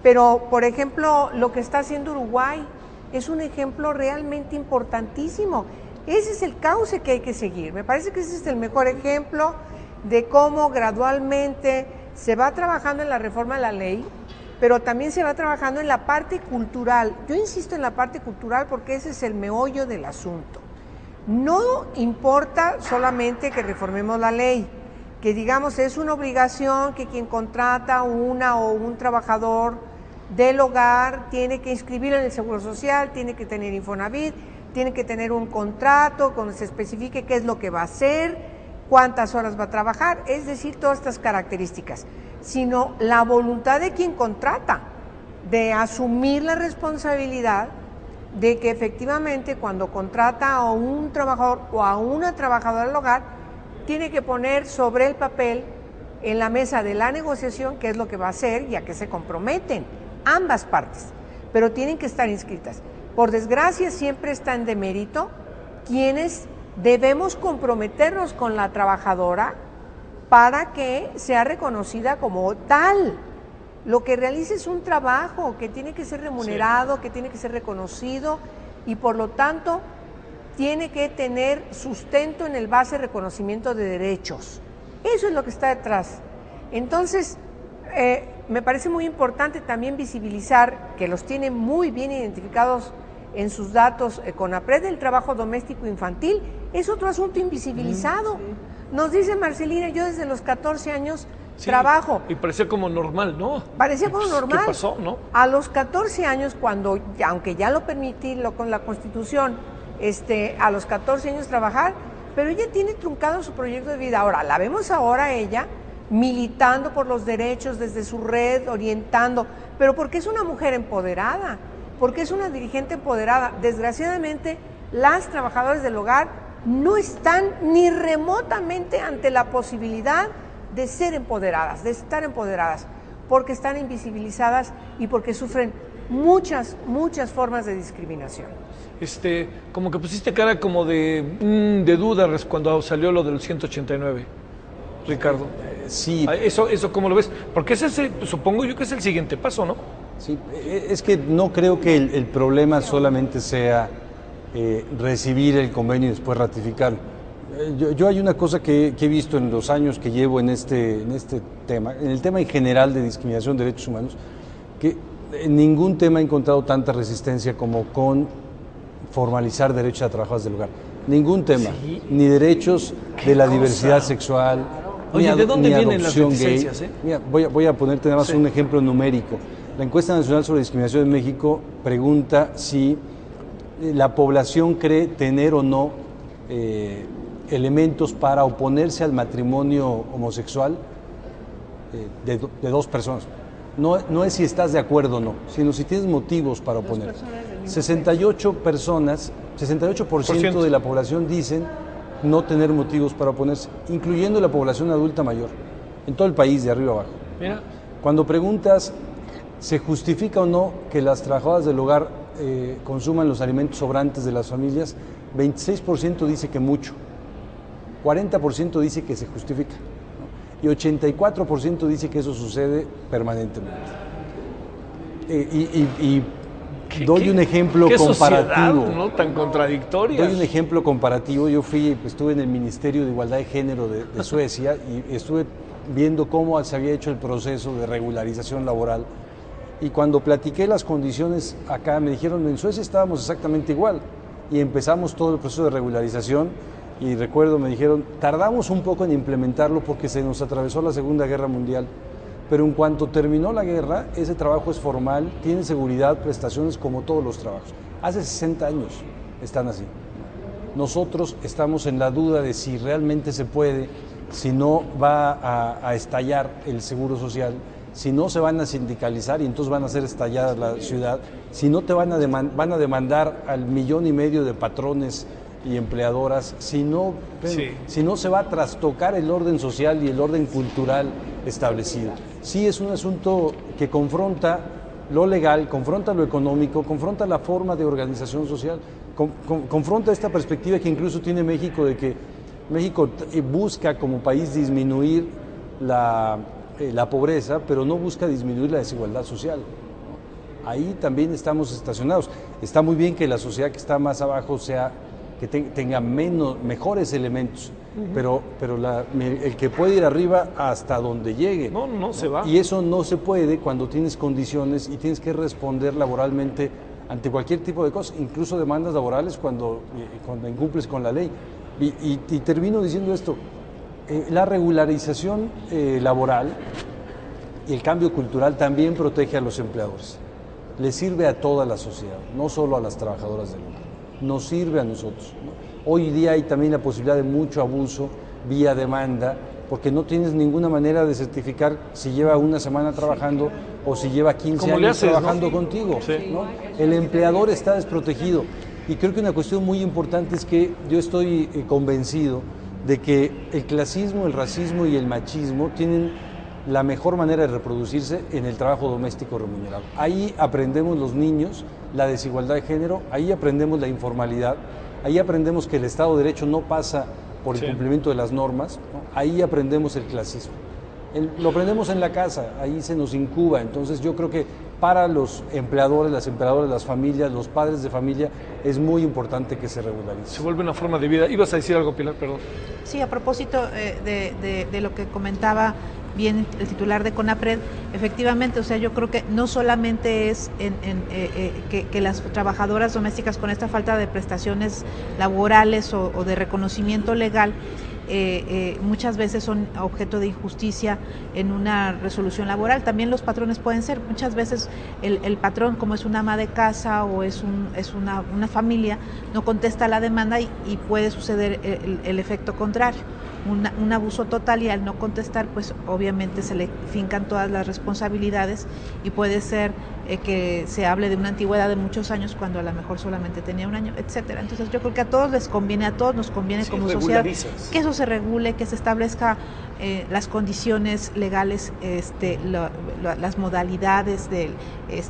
Pero, por ejemplo, lo que está haciendo Uruguay es un ejemplo realmente importantísimo. Ese es el cauce que hay que seguir. Me parece que ese es el mejor ejemplo de cómo gradualmente se va trabajando en la reforma de la ley, pero también se va trabajando en la parte cultural. Yo insisto en la parte cultural porque ese es el meollo del asunto. No importa solamente que reformemos la ley, que digamos es una obligación que quien contrata una o un trabajador del hogar tiene que inscribirlo en el Seguro Social, tiene que tener Infonavit, tiene que tener un contrato donde se especifique qué es lo que va a hacer, cuántas horas va a trabajar, es decir, todas estas características, sino la voluntad de quien contrata, de asumir la responsabilidad de que efectivamente cuando contrata a un trabajador o a una trabajadora del hogar, tiene que poner sobre el papel en la mesa de la negociación qué es lo que va a hacer y a qué se comprometen ambas partes, pero tienen que estar inscritas. Por desgracia siempre está en demérito quienes debemos comprometernos con la trabajadora para que sea reconocida como tal. Lo que realiza es un trabajo que tiene que ser remunerado, que tiene que ser reconocido y por lo tanto tiene que tener sustento en el base de reconocimiento de derechos. Eso es lo que está detrás. Entonces, me parece muy importante también visibilizar que los tiene muy bien identificados en sus datos CONAPRED del trabajo doméstico infantil. Es otro asunto invisibilizado. Nos dice Marcelina, yo desde los 14 años trabajo. Y parecía como normal, ¿no? Parecía como normal. ¿Qué pasó, no? A los 14 años, cuando, aunque ya lo permití con la Constitución, a los 14 años trabajar, pero ella tiene truncado su proyecto de vida. Ahora, la vemos ahora ella militando por los derechos desde su red, orientando, pero porque es una mujer empoderada, porque es una dirigente empoderada. Desgraciadamente, las trabajadoras del hogar no están ni remotamente ante la posibilidad de ser empoderadas, de estar empoderadas, porque están invisibilizadas y porque sufren muchas formas de discriminación. Como que pusiste cara como de duda cuando salió lo del 189, Ricardo. Sí. Eso ¿cómo lo ves? Porque supongo yo que es el siguiente paso, ¿no? Sí, es que no creo que el problema solamente sea recibir el convenio y después ratificarlo. Yo hay una cosa que he visto en los años que llevo en este tema, en el tema en general de discriminación de derechos humanos, que en ningún tema he encontrado tanta resistencia como con formalizar derechos a trabajadores del hogar. Ningún tema, ni derechos de la diversidad sexual, Oye, ¿de dónde ni vienen las adopción reticencias? gay. Mira, voy a ponerte nada más un ejemplo numérico. La encuesta nacional sobre discriminación en México pregunta si la población cree tener o no elementos para oponerse al matrimonio homosexual de dos personas. No es si estás de acuerdo o no, sino si tienes motivos para oponer. 68% de la población dicen no tener motivos para oponerse, incluyendo la población adulta mayor. en todo el país, de arriba abajo. Mira. Cuando preguntas, ¿se justifica o no que las trabajadoras del hogar consuman los alimentos sobrantes de las familias? 26% dice que mucho, 40% dice que se justifica, ¿no? Y 84% dice que eso sucede permanentemente. Doy un ejemplo comparativo. Sociedad, ¿no? Tan contradictoria. Doy un ejemplo comparativo. Yo estuve en el Ministerio de Igualdad de Género de Suecia y estuve viendo cómo se había hecho el proceso de regularización laboral. Y cuando platiqué las condiciones acá, me dijeron, en Suecia estábamos exactamente igual. Y empezamos todo el proceso de regularización. Y recuerdo, me dijeron, tardamos un poco en implementarlo porque se nos atravesó la Segunda Guerra Mundial. Pero en cuanto terminó la guerra, ese trabajo es formal, tiene seguridad, prestaciones como todos los trabajos. Hace 60 años están así. Nosotros estamos en la duda de si realmente se puede, si no va a estallar el seguro social, si no se van a sindicalizar y entonces van a hacer estallar la ciudad, si no te van a demandar al 1,5 millones de patrones y empleadoras, si no se va a trastocar el orden social y el orden cultural establecido. Sí es un asunto que confronta lo legal, confronta lo económico, confronta la forma de organización social, confronta esta perspectiva que incluso tiene México de que México busca como país disminuir la pobreza, pero no busca disminuir la desigualdad social. Ahí también estamos estacionados. Está muy bien que la sociedad que está más abajo que tenga mejores elementos, pero el que puede ir arriba hasta donde llegue. No se va. Y eso no se puede cuando tienes condiciones y tienes que responder laboralmente ante cualquier tipo de cosas, incluso demandas laborales cuando incumples con la ley. Y termino diciendo esto, la regularización laboral y el cambio cultural también protege a los empleadores. Le sirve a toda la sociedad, no solo a las trabajadoras del hogar. Nos sirve a nosotros, ¿no? Hoy día hay también la posibilidad de mucho abuso vía demanda, porque no tienes ninguna manera de certificar si lleva una semana trabajando o si lleva 15 años trabajando contigo, ¿no? El empleador está desprotegido. Y creo que una cuestión muy importante es que yo estoy convencido de que el clasismo, el racismo y el machismo tienen la mejor manera de reproducirse en el trabajo doméstico remunerado. Ahí aprendemos los niños la desigualdad de género, ahí aprendemos la informalidad, ahí aprendemos que el Estado de Derecho no pasa por el cumplimiento de las normas, ¿no? Ahí aprendemos el clasismo. Lo aprendemos en la casa, ahí se nos incuba. Entonces yo creo que para los empleadores, las empleadoras, las familias, los padres de familia, es muy importante que se regularice. Se vuelve una forma de vida. ¿Ibas a decir algo, Pilar? Perdón. Sí, a propósito de lo que comentaba bien el titular de CONAPRED, efectivamente, o sea, yo creo que no solamente es que las trabajadoras domésticas con esta falta de prestaciones laborales o de reconocimiento legal, muchas veces son objeto de injusticia en una resolución laboral. También los patrones pueden ser, muchas veces el patrón, como es una ama de casa o es una familia, no contesta la demanda y puede suceder el efecto contrario. Un abuso total, y al no contestar, pues obviamente se le fincan todas las responsabilidades y puede ser que se hable de una antigüedad de muchos años cuando a lo mejor solamente tenía 1 año, etcétera. Entonces yo creo que a todos les conviene, a todos nos conviene como sociedad que eso se regule, que se establezca las condiciones legales, las modalidades de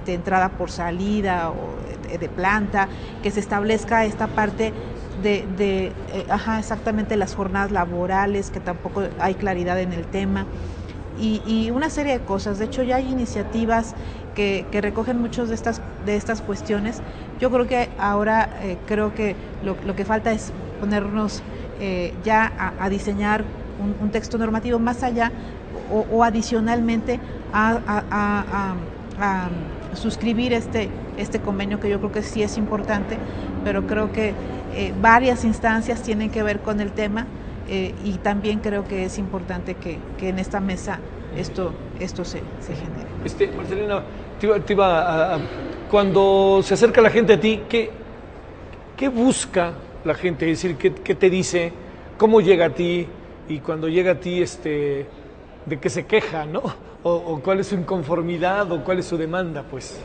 entrada por salida o de planta, que se establezca esta parte exactamente las jornadas laborales, que tampoco hay claridad en el tema, y una serie de cosas. De hecho, ya hay iniciativas que recogen muchas de estas cuestiones. Yo creo que ahora creo que lo que falta es ponernos ya a diseñar un texto normativo más allá o adicionalmente a suscribir este convenio, que yo creo que sí es importante, pero creo que varias instancias tienen que ver con el tema, y también creo que es importante que en esta mesa esto se genere. Marcelina, cuando se acerca la gente a ti, ¿qué busca la gente? Es decir, ¿qué te dice? ¿Cómo llega a ti? Y cuando llega a ti, ¿de qué se queja, no? O cuál es su inconformidad o cuál es su demanda, pues.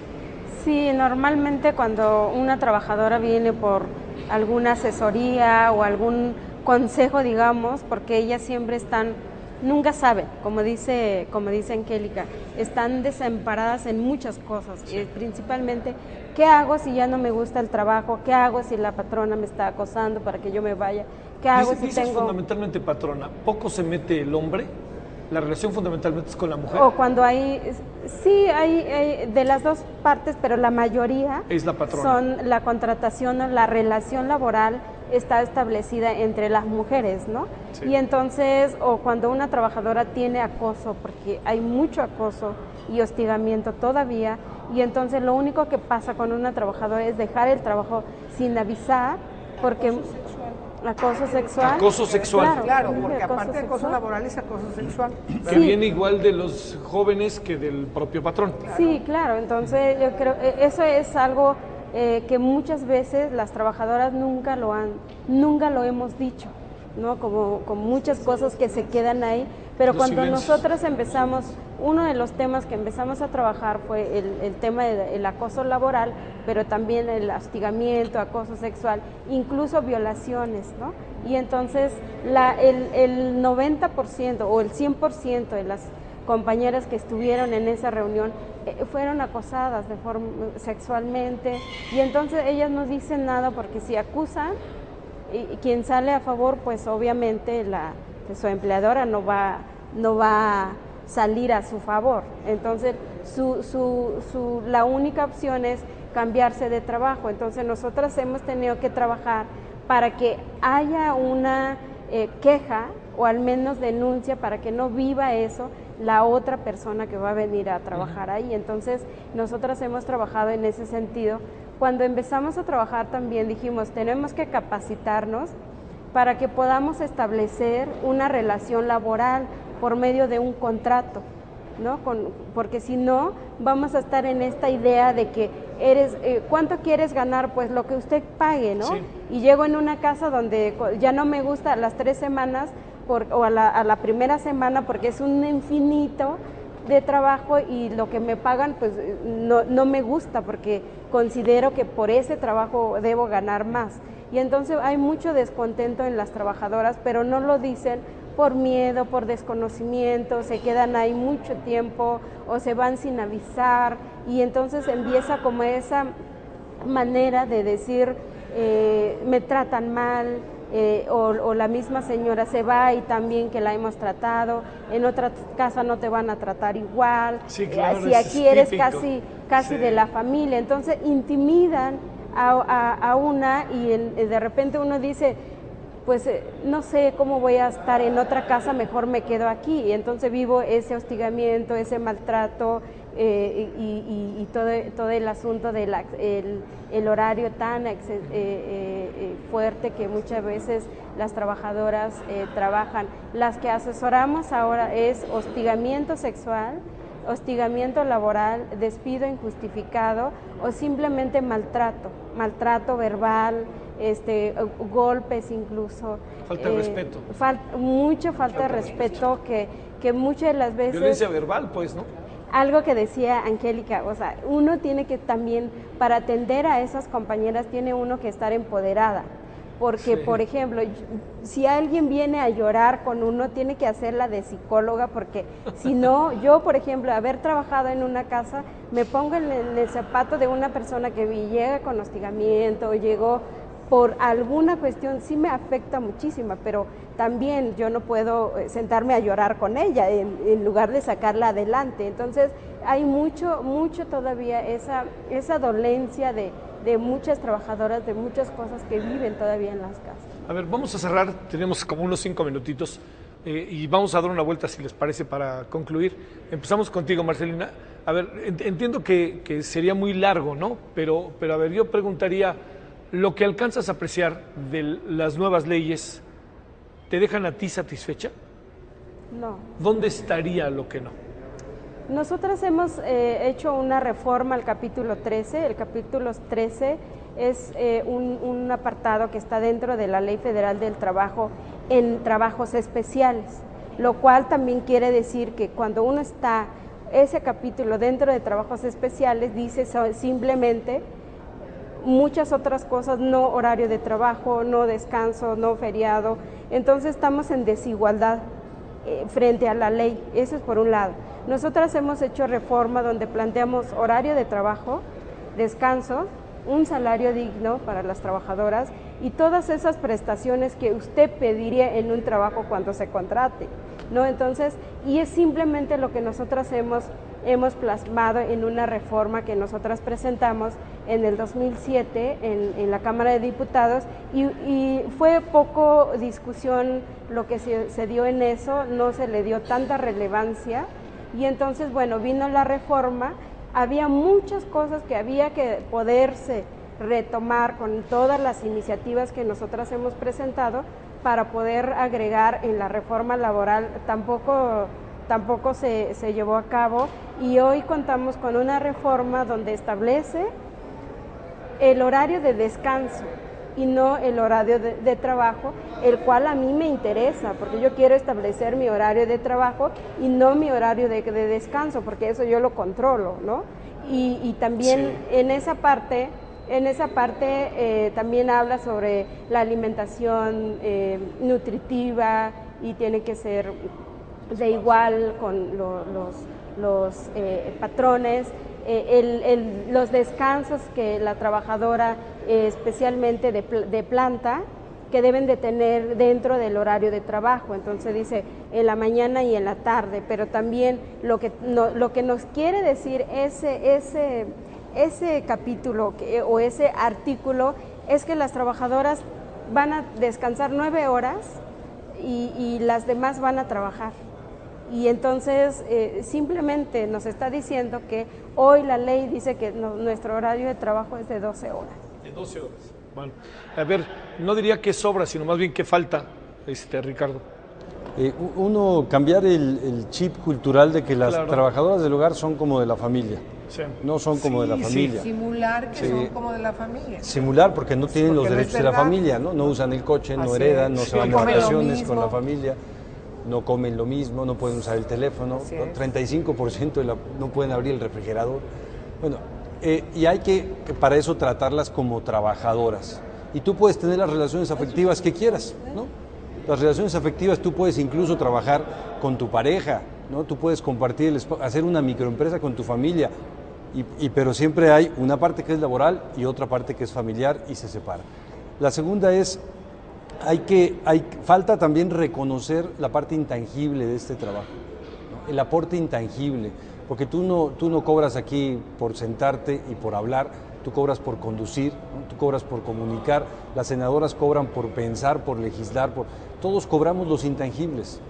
Sí, normalmente cuando una trabajadora viene por alguna asesoría o algún consejo, digamos, porque ellas siempre están nunca saben, como dice Angélica, están desamparadas en muchas cosas, principalmente, ¿qué hago si ya no me gusta el trabajo? ¿Qué hago si la patrona me está acosando para que yo me vaya? ¿Qué hago si dices tengo...? fundamentalmente, patrona, ¿poco se mete el hombre? ¿La relación fundamentalmente es con la mujer? O cuando hay, sí, hay de las dos partes, pero la mayoría es la patrona. Son la contratación o la relación laboral está establecida entre las mujeres, ¿no? Sí. Y entonces, o cuando una trabajadora tiene acoso, porque hay mucho acoso y hostigamiento todavía, y entonces lo único que pasa con una trabajadora es dejar el trabajo sin avisar, porque... Acoso sexual. Acoso sexual. Claro, porque aparte de acoso laboral es acoso sexual. Que viene igual de los jóvenes que del propio patrón. Sí, claro, entonces yo creo, eso es algo que muchas veces las trabajadoras nunca lo hemos dicho, ¿no? Como muchas cosas que se quedan ahí, pero los cuando silencios. Nosotras empezamos, uno de los temas que empezamos a trabajar fue el tema del acoso laboral, pero también el hostigamiento, acoso sexual, incluso violaciones, ¿no? Y entonces el 90% o el 100% de las compañeras que estuvieron en esa reunión fueron acosadas sexualmente, y entonces ellas no dicen nada porque si acusan, y quien sale a favor, pues obviamente su empleadora no va a salir a su favor. Entonces la única opción es cambiarse de trabajo. Entonces nosotras hemos tenido que trabajar para que haya una queja o al menos denuncia para que no viva eso la otra persona que va a venir a trabajar ahí. Entonces nosotras hemos trabajado en ese sentido. Cuando empezamos a trabajar también dijimos, tenemos que capacitarnos para que podamos establecer una relación laboral por medio de un contrato, ¿no? Porque si no, vamos a estar en esta idea de que ¿cuánto quieres ganar? Pues lo que usted pague, ¿no? Sí. Y llego en una casa donde ya no me gusta las 3 semanas o a la primera semana porque es un infinito de trabajo y lo que me pagan pues no me gusta porque considero que por ese trabajo debo ganar más. Y entonces hay mucho descontento en las trabajadoras, pero no lo dicen por miedo, por desconocimiento, se quedan ahí mucho tiempo o se van sin avisar, y entonces empieza como esa manera de decir me tratan mal, o la misma señora se va y también que la hemos tratado, en otra casa no te van a tratar igual, sí, claro, si aquí eres casi sí. de la familia, entonces intimidan a una y de repente uno dice, pues no sé cómo voy a estar en otra casa, mejor me quedo aquí, y entonces vivo ese hostigamiento, ese maltrato y todo el asunto del el horario tan fuerte que muchas veces las trabajadoras trabajan. Las que asesoramos ahora es hostigamiento sexual, hostigamiento laboral, despido injustificado o simplemente maltrato verbal, golpes incluso. Falta de respeto. Mucha falta de respeto que muchas de las veces... Violencia verbal, pues, ¿no? Algo que decía Angélica, o sea, uno tiene que también, para atender a esas compañeras, tiene uno que estar empoderada. Porque, sí. Por ejemplo, si alguien viene a llorar con uno, tiene que hacerla de psicóloga, porque si no, yo, por ejemplo, haber trabajado en una casa, me pongo en el zapato de una persona que llega con hostigamiento o llegó por alguna cuestión, sí me afecta muchísimo, pero también yo no puedo sentarme a llorar con ella en lugar de sacarla adelante. Entonces, hay mucho todavía esa dolencia de muchas trabajadoras, de muchas cosas que viven todavía en las casas. A ver, vamos a cerrar, tenemos como unos 5 minutitos y vamos a dar una vuelta, si les parece, para concluir. Empezamos contigo, Marcelina. A ver, entiendo que sería muy largo, ¿no? Pero a ver, yo preguntaría, ¿lo que alcanzas a apreciar de las nuevas leyes te dejan a ti satisfecha? No. ¿Dónde estaría lo que no? Nosotras hemos hecho una reforma al capítulo 13. El capítulo 13 es un apartado que está dentro de la Ley Federal del Trabajo en trabajos especiales, lo cual también quiere decir que cuando uno está, ese capítulo dentro de trabajos especiales dice simplemente muchas otras cosas, no horario de trabajo, no descanso, no feriado, entonces estamos en desigualdad. frente a la ley. Eso es por un lado. Nosotras hemos hecho reforma donde planteamos horario de trabajo, descanso, un salario digno para las trabajadoras y todas esas prestaciones que usted pediría en un trabajo cuando se contrate, ¿no? Entonces, y es simplemente lo que nosotras hemos plasmado en una reforma que nosotras presentamos en el 2007 en la Cámara de Diputados y fue poco discusión lo que se dio en eso, no se le dio tanta relevancia y entonces, bueno, vino la reforma. Había muchas cosas que había que poderse retomar con todas las iniciativas que nosotras hemos presentado para poder agregar en la reforma laboral. Tampoco se llevó a cabo y hoy contamos con una reforma donde establece el horario de descanso y no el horario de trabajo, el cual a mí me interesa, porque yo quiero establecer mi horario de trabajo y no mi horario de descanso, porque eso yo lo controlo, ¿no? Y también en esa parte también habla sobre la alimentación nutritiva y tiene que ser de igual con los patrones. Los descansos que la trabajadora, especialmente de planta, que deben de tener dentro del horario de trabajo. Entonces dice en la mañana y en la tarde, pero también lo que nos quiere decir ese capítulo o ese artículo es que las trabajadoras van a descansar 9 horas y las demás van a trabajar. Y entonces simplemente nos está diciendo que hoy la ley dice que nuestro horario de trabajo es de 12 horas. De 12 horas. Bueno, a ver, no diría que sobra, sino más bien que falta, Ricardo. Cambiar el chip cultural de que las trabajadoras del hogar son como de la familia. Sí. No son como de la familia. Simular que son como de la familia. Simular porque no tienen los derechos de la familia, ¿no? No usan el coche, no heredan, no se van de vacaciones con la familia. No comen lo mismo, no pueden usar el teléfono, ¿no? 35% no pueden abrir el refrigerador. Bueno, y hay que para eso tratarlas como trabajadoras. Y tú puedes tener las relaciones afectivas que quieras, ¿no? Las relaciones afectivas tú puedes incluso trabajar con tu pareja, ¿no? Tú puedes compartir, hacer una microempresa con tu familia, pero siempre hay una parte que es laboral y otra parte que es familiar y se separa. La segunda es falta también reconocer la parte intangible de este trabajo, ¿no? El aporte intangible, porque tú no cobras aquí por sentarte y por hablar, tú cobras por conducir, ¿no? Tú cobras por comunicar, las senadoras cobran por pensar, por legislar, todos cobramos los intangibles.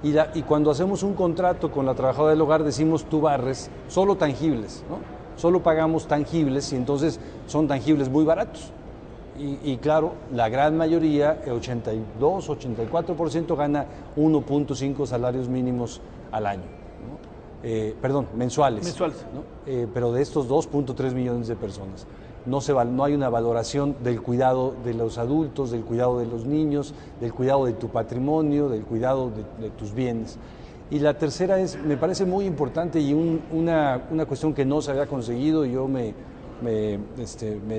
Y cuando hacemos un contrato con la trabajadora del hogar decimos tú barres solo tangibles, ¿no? Solo pagamos tangibles y entonces son tangibles muy baratos. Y claro, la gran mayoría, 82, 84% gana 1.5 salarios mínimos al año, ¿no? Mensuales. ¿No? Pero de estos 2.3 millones de personas, no hay una valoración del cuidado de los adultos, del cuidado de los niños, del cuidado de tu patrimonio, del cuidado de tus bienes. Y la tercera me parece muy importante y una cuestión que no se había conseguido, y yo me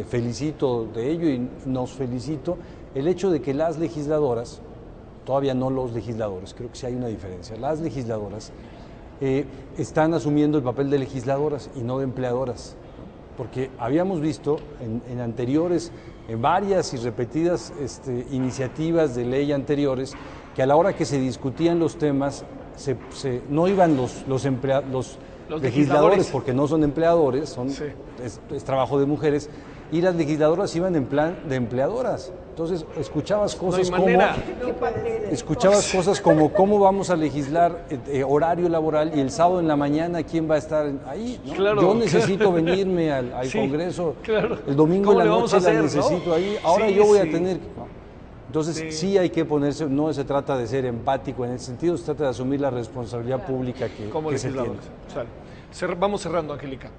felicito de ello y nos felicito, el hecho de que las legisladoras, todavía no los legisladores, creo que sí hay una diferencia, las legisladoras están asumiendo el papel de legisladoras y no de empleadoras, porque habíamos visto en varias y repetidas iniciativas de ley anteriores que a la hora que se discutían los temas no iban los legisladores, porque no son empleadores, es trabajo de mujeres, y las legisladoras iban en plan de empleadoras. Entonces escuchabas cosas como cómo vamos a legislar horario laboral y el sábado en la mañana quién va a estar ahí, ¿no? Claro, yo necesito venirme al Congreso, el domingo en la noche la necesito, ¿no? Ahí, ahora yo voy a tener... ¿no? Entonces sí hay que ponerse, no se trata de ser empático en ese sentido, se trata de asumir la responsabilidad pública que se tiene. Vamos cerrando, Angélica.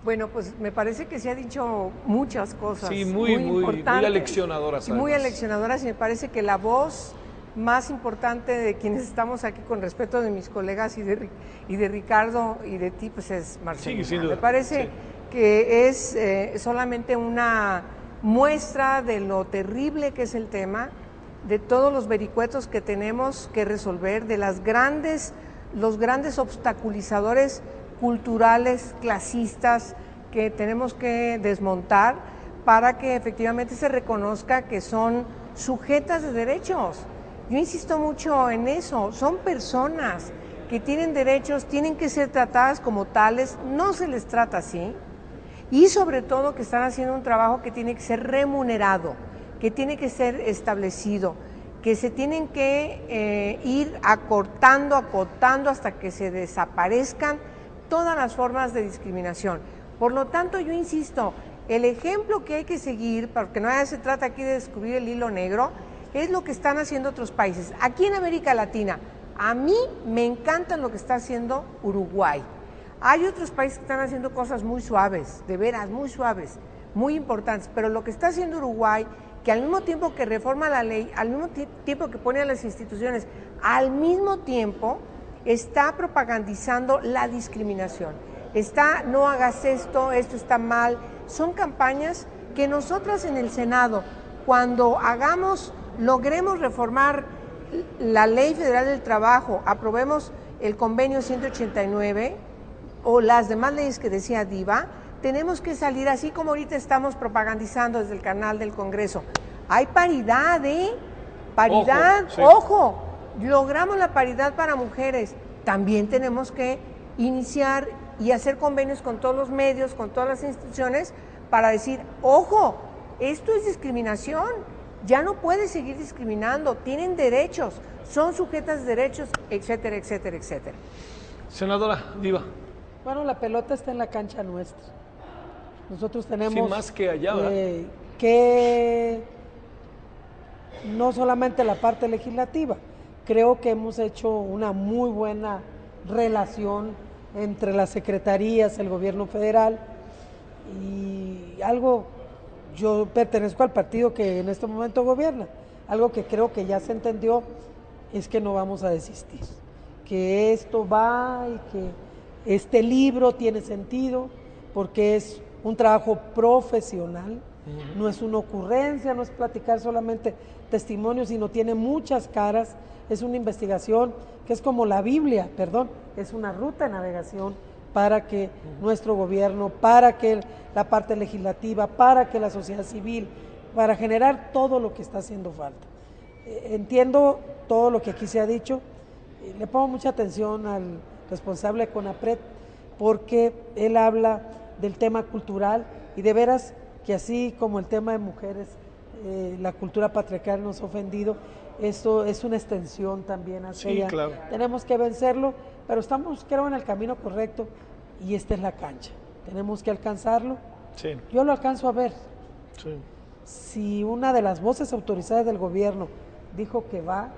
Bueno, pues me parece que se ha dicho muchas cosas muy importantes, aleccionadoras. Y muy aleccionadoras, y me parece que la voz más importante de quienes estamos aquí, con respeto de mis colegas y de Ricardo y de ti, pues es Marcelina. Sí, me parece que es solamente una muestra de lo terrible que es el tema, de todos los vericuetos que tenemos que resolver, de los grandes obstaculizadores culturales, clasistas, que tenemos que desmontar para que efectivamente se reconozca que son sujetas de derechos. Yo insisto mucho en eso, son personas que tienen derechos, tienen que ser tratadas como tales, no se les trata así, y sobre todo que están haciendo un trabajo que tiene que ser remunerado, que tiene que ser establecido, que se tienen que ir acotando hasta que se desaparezcan todas las formas de discriminación. Por lo tanto, yo insisto, el ejemplo que hay que seguir, porque no se trata aquí de descubrir el hilo negro, es lo que están haciendo otros países. Aquí en América Latina, a mí me encanta lo que está haciendo Uruguay. Hay otros países que están haciendo cosas muy suaves, de veras, muy suaves, muy importantes, pero lo que está haciendo Uruguay, que al mismo tiempo que reforma la ley, al mismo tiempo que pone a las instituciones, al mismo tiempo está propagandizando la discriminación. Está, no hagas esto está mal. Son campañas que nosotras en el Senado, cuando logremos reformar la Ley Federal del Trabajo, aprobemos el convenio 189 o las demás leyes que decía Diva, tenemos que salir así como ahorita estamos propagandizando desde el canal del Congreso. Hay paridad, paridad, ojo, logramos la paridad para mujeres. También tenemos que iniciar y hacer convenios con todos los medios, con todas las instituciones, para decir, ojo, esto es discriminación, ya no puede seguir discriminando, tienen derechos, son sujetas de derechos, etcétera, etcétera, etcétera. Senadora Diva. Bueno, la pelota está en la cancha nuestra. Nosotros tenemos más que allá, que no solamente la parte legislativa, creo que hemos hecho una muy buena relación entre las secretarías, el gobierno federal y yo pertenezco al partido que en este momento gobierna, algo que creo que ya se entendió es que no vamos a desistir, que esto va y que este libro tiene sentido porque es un trabajo profesional, no es una ocurrencia, no es platicar solamente testimonios, sino tiene muchas caras, es una investigación que es como la Biblia, es una ruta de navegación para que nuestro gobierno, para que la parte legislativa, para que la sociedad civil, para generar todo lo que está haciendo falta. Entiendo todo lo que aquí se ha dicho, le pongo mucha atención al responsable de CONAPRED, porque él habla del tema cultural y de veras que así como el tema de mujeres, la cultura patriarcal nos ha ofendido, esto es una extensión también hacia ella. Claro. Tenemos que vencerlo, pero estamos, creo, en el camino correcto y esta es la cancha. Tenemos que alcanzarlo. Sí. Yo lo alcanzo a ver. Sí. Si una de las voces autorizadas del gobierno dijo que va,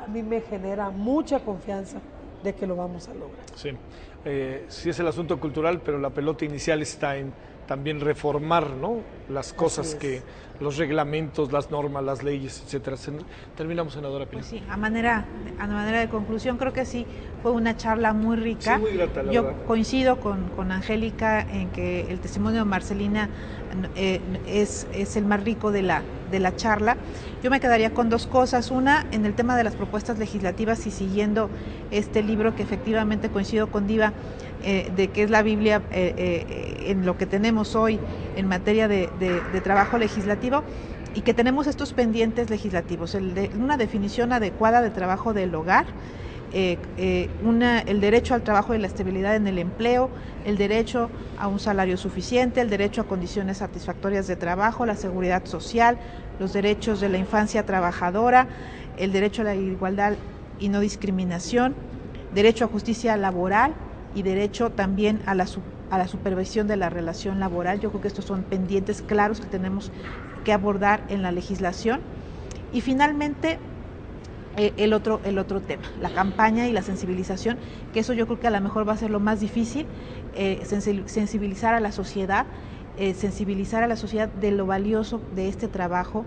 a mí me genera mucha confianza de que lo vamos a lograr. Sí, sí es el asunto cultural, pero la pelota inicial está en también reformar, ¿no?, las cosas que, los reglamentos, las normas, las leyes, etcétera. Terminamos, senadora Pina. Pues sí, a manera de conclusión, creo que sí fue una charla muy rica. Sí, muy grata, la Yo verdad. coincido con Angélica en que el testimonio de Marcelina es el más rico de la charla. Yo me quedaría con dos cosas. Una, en el tema de las propuestas legislativas y siguiendo este libro que efectivamente coincido con Diva, de que es la Biblia en lo que tenemos hoy en materia de trabajo legislativo, y que tenemos estos pendientes legislativos, una definición adecuada de trabajo del hogar, el derecho al trabajo y la estabilidad en el empleo, el derecho a un salario suficiente, el derecho a condiciones satisfactorias de trabajo, la seguridad social, los derechos de la infancia trabajadora, el derecho a la igualdad y no discriminación, derecho a justicia laboral y derecho también a la supervisión de la relación laboral. Yo creo que estos son pendientes claros que tenemos que abordar en la legislación. Y finalmente, el otro tema, la campaña y la sensibilización, que eso yo creo que a lo mejor va a ser lo más difícil, sensibilizar a la sociedad de lo valioso de este trabajo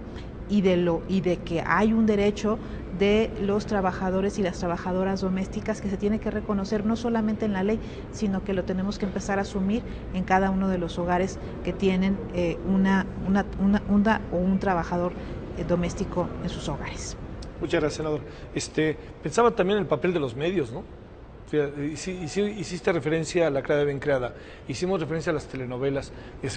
y de que hay un derecho de los trabajadores y las trabajadoras domésticas que se tiene que reconocer no solamente en la ley, sino que lo tenemos que empezar a asumir en cada uno de los hogares que tienen un trabajador doméstico en sus hogares. Muchas gracias, senador. Pensaba también en el papel de los medios, ¿no? Hiciste referencia a La Creada Bien Creada, hicimos referencia a las telenovelas,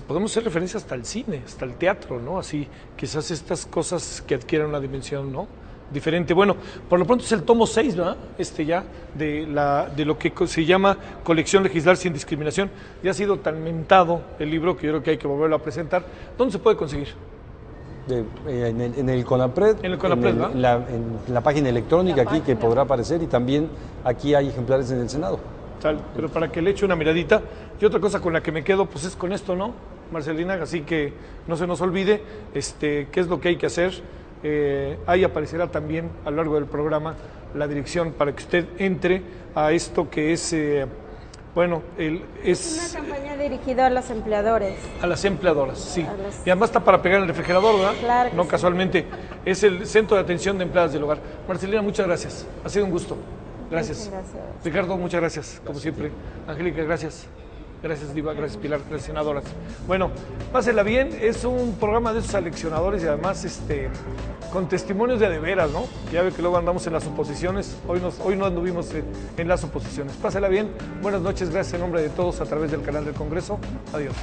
podemos hacer referencia hasta al cine, hasta al teatro, ¿no? Así, quizás estas cosas que adquieran una dimensión, ¿no?, diferente. Bueno, por lo pronto es el tomo 6, ¿verdad? Ya, de lo que se llama Colección Legislar Sin Discriminación. Ya ha sido tan mentado el libro que yo creo que hay que volverlo a presentar. ¿Dónde se puede conseguir? En el CONAPRED, ¿verdad? En la página electrónica aquí que podrá aparecer, y también aquí hay ejemplares en el Senado. Pero para que le eche una miradita. Y otra cosa con la que me quedo, pues es con esto, ¿no, Marcelina? Así que no se nos olvide qué es lo que hay que hacer. Ahí aparecerá también a lo largo del programa la dirección para que usted entre a esto que es... es una campaña dirigida a los empleadores. A las empleadoras, sí. Y además está para pegar en el refrigerador, ¿verdad? Claro que no sí. Casualmente. Es el Centro de Atención de Empleadas del Hogar. Marcelina, muchas gracias. Ha sido un gusto. Gracias. Muchas gracias. Ricardo, muchas gracias, como siempre. Angélica, gracias. Gracias, Diva, gracias, Pilar, gracias, senadoras. Bueno, pásela bien. Es un programa de esos aleccionadores y además con testimonios de veras, ¿no? Ya ve que luego andamos en las oposiciones. Hoy no anduvimos en las oposiciones. Pásela bien. Buenas noches. Gracias en nombre de todos a través del canal del Congreso. Adiós.